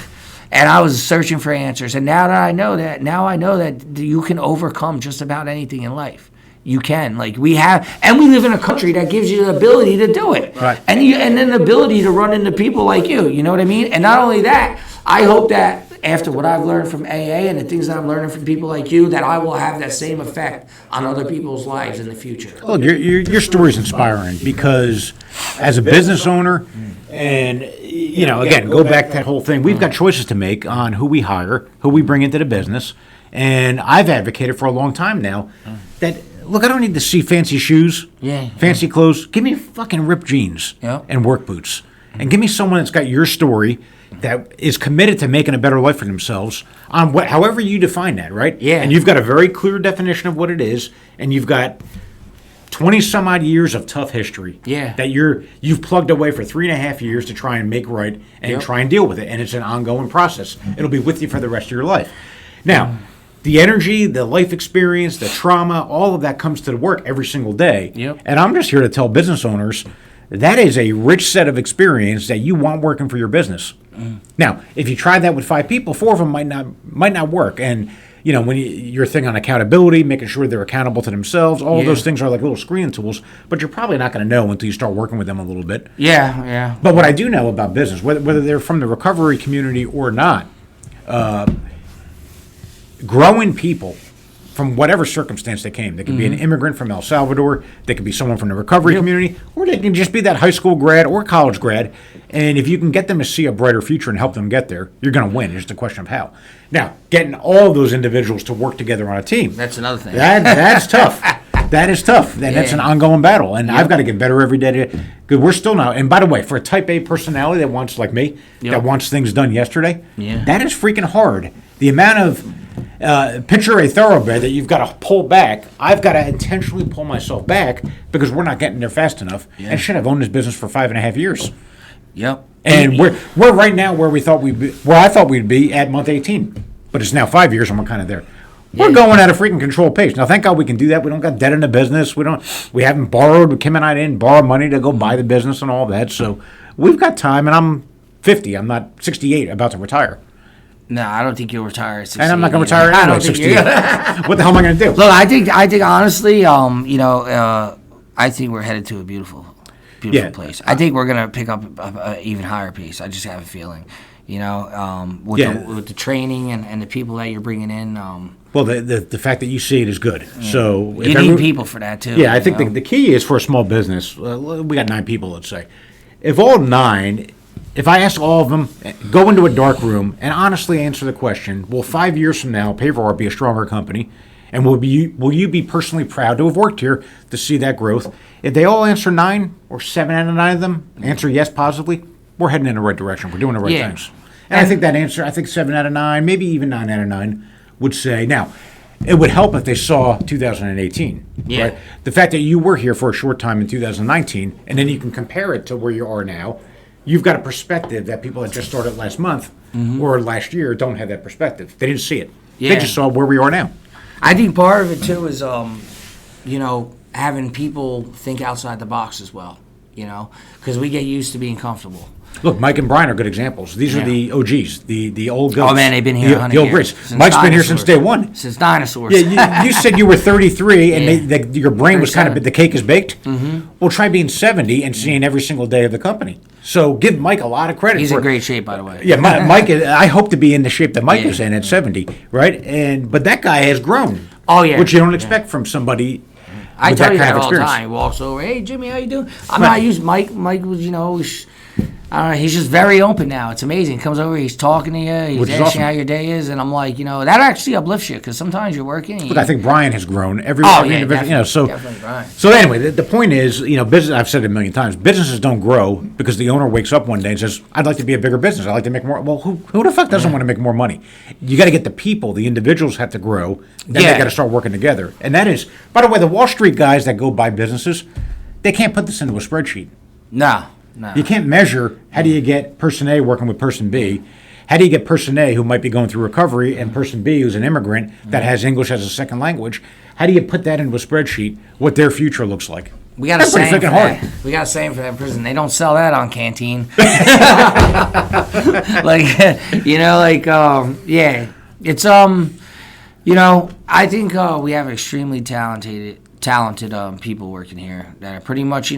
and I was searching for answers. And now I know that you can overcome just about anything in life. You can. Like, we live in a country that gives you the ability to do it. Right. And then the ability to run into people like you know what I mean? And not only that, I hope that after what I've learned from AA and the things that I'm learning from people like you, that I will have that same effect on other people's lives in the future. Look, your story's inspiring because as a business owner, and, you know, again, go back to that whole thing, we've got choices to make on who we hire, who we bring into the business, and I've advocated for a long time now that, look, I don't need to see fancy shoes, fancy clothes. Give me fucking ripped jeans and work boots. And give me someone that's got your story, that is committed to making a better life for themselves on however you define that, right? Yeah. And you've got a very clear definition of what it is, and you've got 20 some odd years of tough history. Yeah. That you've plugged away for 3.5 years to try and make right and try and deal with it. And it's an ongoing process. It'll be with you for the rest of your life. Now, the energy, the life experience, the trauma, all of that comes to the work every single day. Yep. And I'm just here to tell business owners that is a rich set of experience that you want working for your business. Now, if you try that with 5 people, 4 of them might not work. And when your thing on accountability, making sure they're accountable to themselves, all of those things are like little screening tools, but you're probably not going to know until you start working with them a little bit. Yeah. But what I do know about business, whether they're from the recovery community or not, growing people from whatever circumstance they came. They could be an immigrant from El Salvador. They could be someone from the recovery community, or they can just be that high school grad or college grad. And if you can get them to see a brighter future and help them get there, you're going to win. It's just a question of how. Now, getting all those individuals to work together on a team. That's another thing. That's tough. That is tough. And that's an ongoing battle. And I've got to get better every day. Because we're still now. And by the way, for a type A personality that wants, like me, that wants things done yesterday, that is freaking hard. The amount of picture a thoroughbred that you've got to pull back. I've got to intentionally pull myself back because we're not getting there fast enough. And shit, I've owned this business for 5.5 years. Yep. And we're right now where I thought we'd be at month 18. But it's now 5 years and we're kind of there. We're going at a freaking controlled pace. Now, thank God we can do that. We don't got debt in the business. We haven't borrowed. Kim and I didn't borrow money to go buy the business and all that. So we've got time. And I'm 50. I'm not 68, about to retire. No, I don't think you'll retire at 68. And I'm not going to retire anyway at 68. What the hell am I going to do? Look, I think honestly, I think we're headed to a beautiful place. I think we're going to pick up an even higher pace. I just have a feeling, with the training and the people that you're bringing in. Well, the fact that you see it is good. So you need people for that too. Yeah, I think the key is for a small business. We got 9 people, let's say. If all 9, if I ask all of them, go into a dark room and honestly answer the question: will 5 years from now, Paverart be a stronger company? And will you be personally proud to have worked here to see that growth? If they all answer 9 or 7 out of 9 of them answer yes positively, we're heading in the right direction. We're doing the right things. And I think that answer, 7 out of 9, maybe even 9 out of 9, would say. Now, it would help if they saw 2018. Yeah. Right? The fact that you were here for a short time in 2019, and then you can compare it to where you are now. You've got a perspective that people that just started last month or last year don't have that perspective. They didn't see it. Yeah. They just saw where we are now. I think part of it too is, having people think outside the box as well. Because we get used to being comfortable. Look, Mike and Brian are good examples. These are the OGs, the old goats. Oh man, they've been here 100 the old years. greats. Mike's been here since day one. Since dinosaurs. Yeah, you said you were 33 and your brain was kind of, the cake is baked. Mm-hmm. Well, try being 70 and seeing every single day of the company. So give Mike a lot of credit. He's in great shape, by the way. Yeah, Mike. I hope to be in the shape that Mike is in at 70, right? But that guy has grown. Oh yeah, which you don't expect from somebody. I tell you that all the experience. time. He walks over, hey Jimmy, how you doing? I'm not used. Mike was, I don't know, he's just very open now. It's amazing. He comes over, he's talking to you, he's asking how your day is, and I'm like, that actually uplifts you because sometimes you're working. Look, I think Brian has grown. Definitely Brian. So anyway, the point is, business. I've said it a million times. Businesses don't grow because the owner wakes up one day and says, "I'd like to be a bigger business. I'd like to make more." Well, who the fuck doesn't want to make more money? You got to get the people. The individuals have to grow. Then they got to start working together. And that is, by the way, the Wall Street guys that go buy businesses, they can't put this into a spreadsheet. No. You can't measure how do you get person A working with person B. How do you get person A who might be going through recovery and person B who's an immigrant that has English as a second language? How do you put that into a spreadsheet, what their future looks like? We got a saying for that. We got a saying for that prison. They don't sell that on Canteen. It's I think we have extremely talented people working here that are pretty much,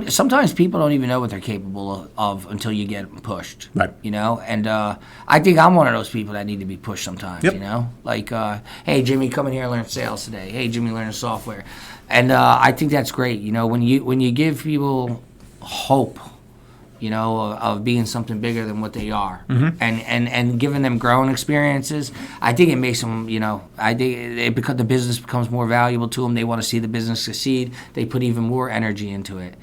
sometimes people don't even know what they're capable of until you get pushed. Right. And I think I'm one of those people that need to be pushed sometimes, hey, Jimmy, come in here and learn sales today. Hey, Jimmy, learn software. And I think that's great, when you give people hope, of being something bigger than what they are, and giving them growing experiences. I think it makes them, because the business becomes more valuable to them. They want to see the business succeed. They put even more energy into it,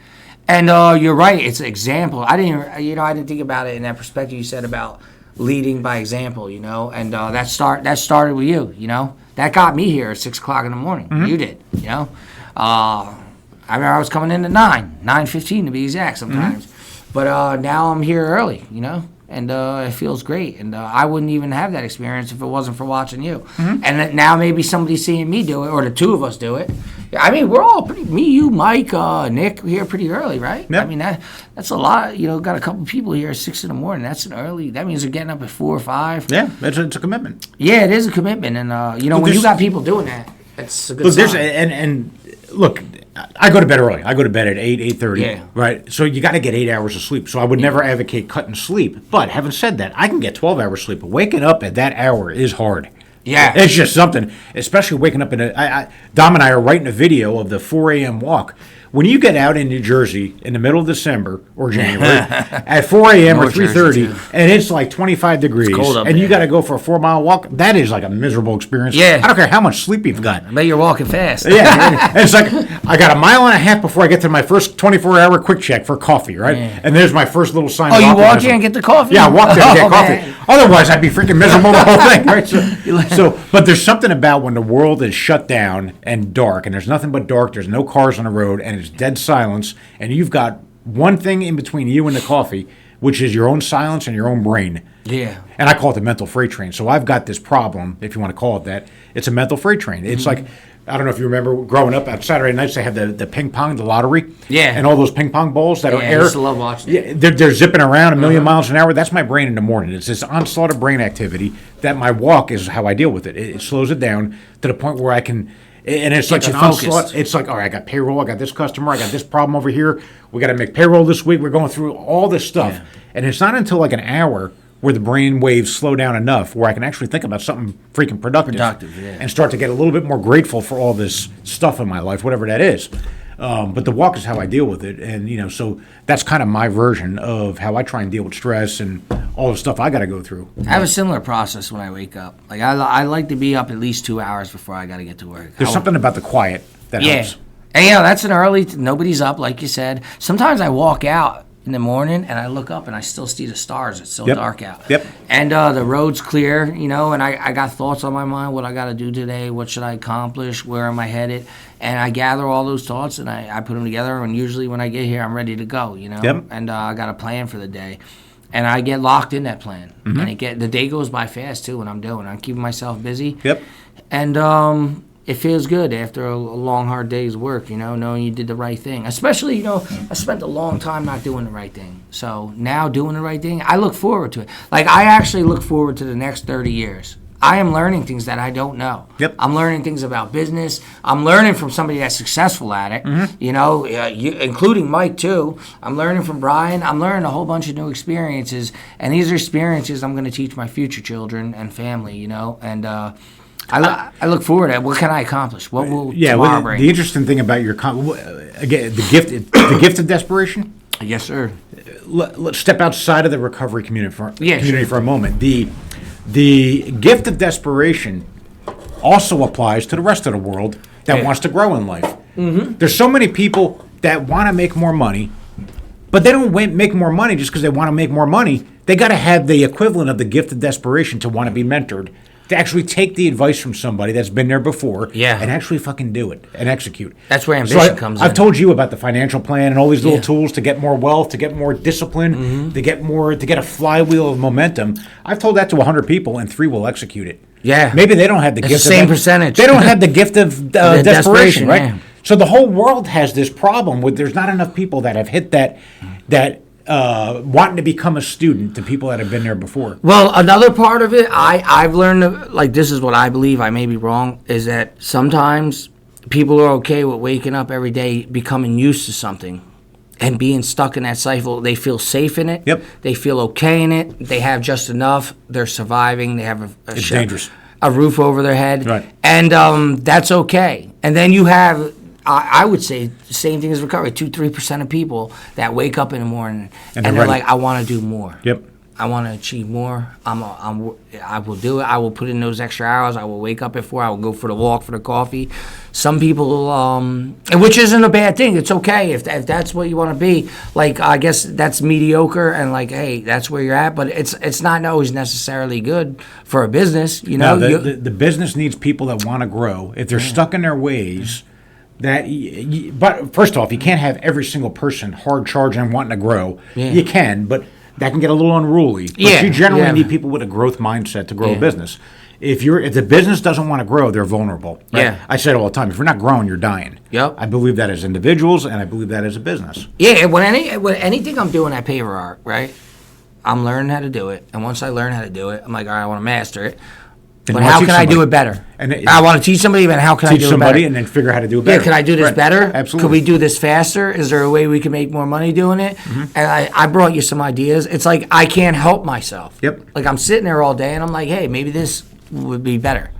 And you're right. It's an example. I didn't think about it in that perspective you said about leading by example, and that started with you, that got me here at 6:00 in the morning. You did, I remember I was coming in at 9:15 to be exact sometimes, but now I'm here early, and it feels great, and I wouldn't even have that experience if it wasn't for watching you, and now maybe somebody's seeing me do it, or the two of us do it. I mean, we're all me, you, Mike, Nick, here pretty early, right? Yep. I mean, that's a lot. Got a couple people here at 6 in the morning. That's an early. That means they're getting up at 4 or 5. Yeah, it's a commitment. Yeah, it is a commitment, and when you got people doing that, that's a good sign. And look, I go to bed early. I go to bed at 8:30. Yeah. Right. So you got to get 8 hours of sleep. So I would never advocate cutting sleep. But having said that, I can get 12 hours sleep. But waking up at that hour is hard. Yeah. It's just something, especially waking up Dom and I are writing a video of the 4 a.m. walk. When you get out in New Jersey in the middle of December or January at 4 a.m. or North Jersey, 3:30, too. and it's like 25 degrees, cold up and you there. got to go for a 4-mile walk, that is like a miserable experience. Yeah. I don't care how much sleep you've got. I bet you're walking fast. Yeah, and it's like I got a mile and a half before I get to my first 24-hour quick check for coffee, right? Yeah. And there's my first little sign. Oh, of you walk optimism. here and get the coffee? Yeah, I walk there and get Oh, coffee. man. Otherwise, I'd be freaking miserable the whole thing, right? But there's something about when the world is shut down and dark, and there's nothing but dark. There's no cars on the road, and it's dead silence, and you've got one thing in between you and the coffee, which is your own silence and your own brain. Yeah. And I call it the mental freight train. So I've got this problem, if you want to call it that. It's a mental freight train. It's like, I don't know if you remember growing up on Saturday nights, they have the ping pong, the lottery. Yeah. And all those ping pong balls that are I air. used to love watching it. Yeah, they're zipping around a million miles an hour. That's my brain in the morning. It's this onslaught of brain activity that my walk is how I deal with it. It slows it down to the point where I can. And it's like you an focused. onslaught. It's like, all right, I got payroll, I got this customer, I got this problem over here. We got to make payroll this week. We're going through all this stuff. Yeah. And it's not until like an hour where the brain waves slow down enough where I can actually think about something freaking productive. Yeah. And start to get a little bit more grateful for all this stuff in my life, whatever that is. But the walk is how I deal with it. And, so that's kind of my version of how I try and deal with stress and all the stuff I got to go through. I have a similar process when I wake up. Like I like to be up at least 2 hours before I got to get to work. There's something about the quiet that helps. And that's an early. Nobody's up, like you said. Sometimes I walk out in the morning and I look up and I still see the stars. It's still dark out. Yep. And the road's clear, and I got thoughts on my mind. What I got to do today? What should I accomplish? Where am I headed? And I gather all those thoughts and I put them together. And usually when I get here, I'm ready to go. Yep. And I got a plan for the day. And I get locked in that plan. And the day goes by fast too when I'm doing it. I'm keeping myself busy. Yep. And it feels good after a long, hard day's work, knowing you did the right thing. Especially, I spent a long time not doing the right thing. So now doing the right thing, I look forward to it. Like, I actually look forward to the next 30 years. I am learning things that I don't know. Yep. I'm learning things about business. I'm learning from somebody that's successful at it, including Mike, too. I'm learning from Brian. I'm learning a whole bunch of new experiences. And these are experiences I'm going to teach my future children and family, and I look forward to it. What can I accomplish? What will tomorrow bring? The interesting thing about your again, the gift of desperation. Yes, sir. Let's step outside of the recovery community for sure. a moment. The gift of desperation also applies to the rest of the world that wants to grow in life. Mm-hmm. There's so many people that want to make more money, but they don't make more money just because they want to make more money. They got to have the equivalent of the gift of desperation to want to be mentored, to actually take the advice from somebody that's been there before and actually fucking do it and execute. That's where ambition comes in. I've told you about the financial plan and all these little tools to get more wealth, to get more discipline, to get a flywheel of momentum. I've told that to 100 people and 3 will execute it. Yeah. Maybe they don't have the gift the same percentage. They don't have the gift of desperation, right? Yeah. So the whole world has this problem with there's not enough people that have hit that wanting to become a student to people that have been there before. Well, another part of it, I've learned, like, this is what I believe, I may be wrong, is that sometimes people are okay with waking up every day, becoming used to something, and being stuck in that cycle. They feel safe in it. Yep. They feel okay in it. They have just enough. They're surviving. They have It's dangerous. a roof over their head. Right. And that's okay. And then you have, I would say, the same thing as recovery, 2-3% of people that wake up in the morning and they're ready. like, I want to do more. Yep. I want to achieve more. I will do it. I will put in those extra hours. I will wake up at 4. I will go for the walk, for the coffee. Some people, which isn't a bad thing. It's okay if that's what you want to be. Like, I guess that's mediocre, and like, hey, that's where you're at. But it's not always necessarily good for a business. You know, no, the business needs people that want to grow. If they're stuck in their ways, but first off, you can't have every single person hard charging and wanting to grow. Yeah. You can, but that can get a little unruly. But you generally need people with a growth mindset to grow a business. If the business doesn't want to grow, they're vulnerable. Right? Yeah. I say it all the time. If you're not growing, you're dying. Yep. I believe that as individuals, and I believe that as a business. Yeah. When anything I'm doing at Paverart, right, I'm learning how to do it. And once I learn how to do it, I'm like, all right, I want to master it. But how can I do it better? I want to teach somebody, but how can I do it better? Teach somebody and then figure out how to do it better. Yeah, can I do this better? Absolutely. Could we do this faster? Is there a way we can make more money doing it? Mm-hmm. And I brought you some ideas. It's like I can't help myself. Yep. Like I'm sitting there all day and I'm like, hey, maybe this would be better.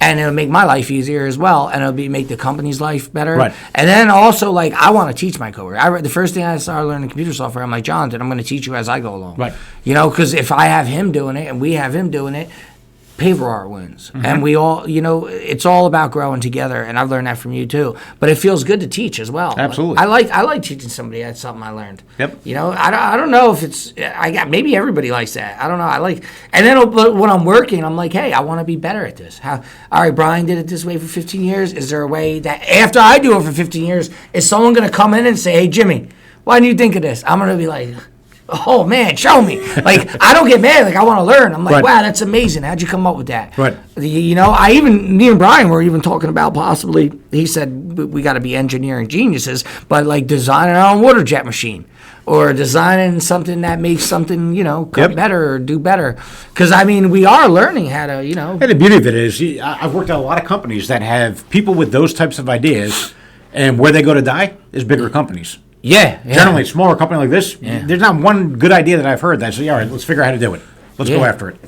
And it'll make my life easier as well, and it'll make the company's life better. Right. And then also, like, I want to teach my coworker. The first thing I started learning computer software, I'm like, Jonathan, I'm going to teach you as I go along. Right. You know, because if I have him doing it and we have him doing it, Paverart wins. Mm-hmm. And we all, you know, it's all about growing together, and I've learned that from you too. But it feels good to teach as well. Absolutely. I like teaching somebody. That's something I learned. Yep. You know, I don't know if it's maybe everybody likes that. I don't know. And then when I'm working, I'm like, hey, I want to be better at this. All right, Brian did it this way for 15 years. Is there a way that after I do it for 15 years, is someone going to come in and say, hey, Jimmy, why do you think of this? I'm going to be like, oh man, show me. Like, I don't get mad. Like, I want to learn. I'm like, right. Wow, that's amazing. How'd you come up with that? Right. You know, me and Brian were even talking about possibly, he said, we got to be engineering geniuses, but like designing our own water jet machine or designing something that makes something, you know, cut better or do better. Because, I mean, we are learning how to, you know. And the beauty of it is, I've worked at a lot of companies that have people with those types of ideas, and where they go to die is bigger companies. Yeah. Generally, a smaller company like this, there's not one good idea that I've heard that says, all right, let's figure out how to do it. Let's go after it.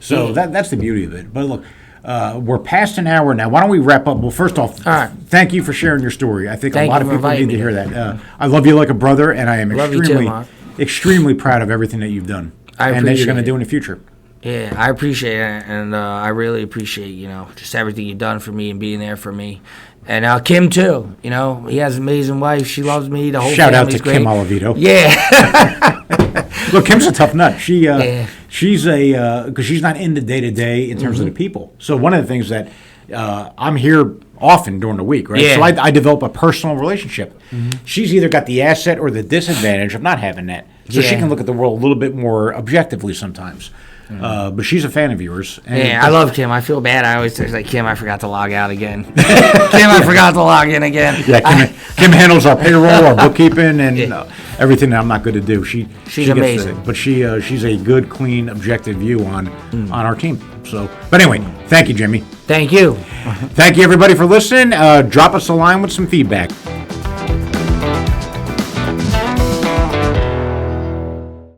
So that's the beauty of it. But look, we're past an hour now. Why don't we wrap up? Well, first off, thank you for sharing your story. I think a lot of people need to hear that. I love you like a brother, and I am extremely proud of everything that you've done and that you're going to do in the future. Yeah, I appreciate it, and I really appreciate, you know, just everything you've done for me and being there for me. And Kim, too. You know, he has an amazing wife. She loves me. The whole Shout out to great. Kim Olivito. Yeah. Look, Kim's a tough nut. She's because she's not in the day-to-day in terms of the people. So one of the things that I'm here often during the week, right? Yeah. So I develop a personal relationship. Mm-hmm. She's either got the asset or the disadvantage of not having that. So she can look at the world a little bit more objectively sometimes. But she's a fan of yours. And I love Kim. I feel bad. I always say, like, Kim, I forgot to log out again. Kim, I forgot to log in again. Yeah, Kim handles our payroll, our bookkeeping, and everything that I'm not good to do. She's amazing. But she's a good, clean, objective view on our team. So, but anyway, thank you, Jimmy. Thank you. Thank you, everybody, for listening. Drop us a line with some feedback.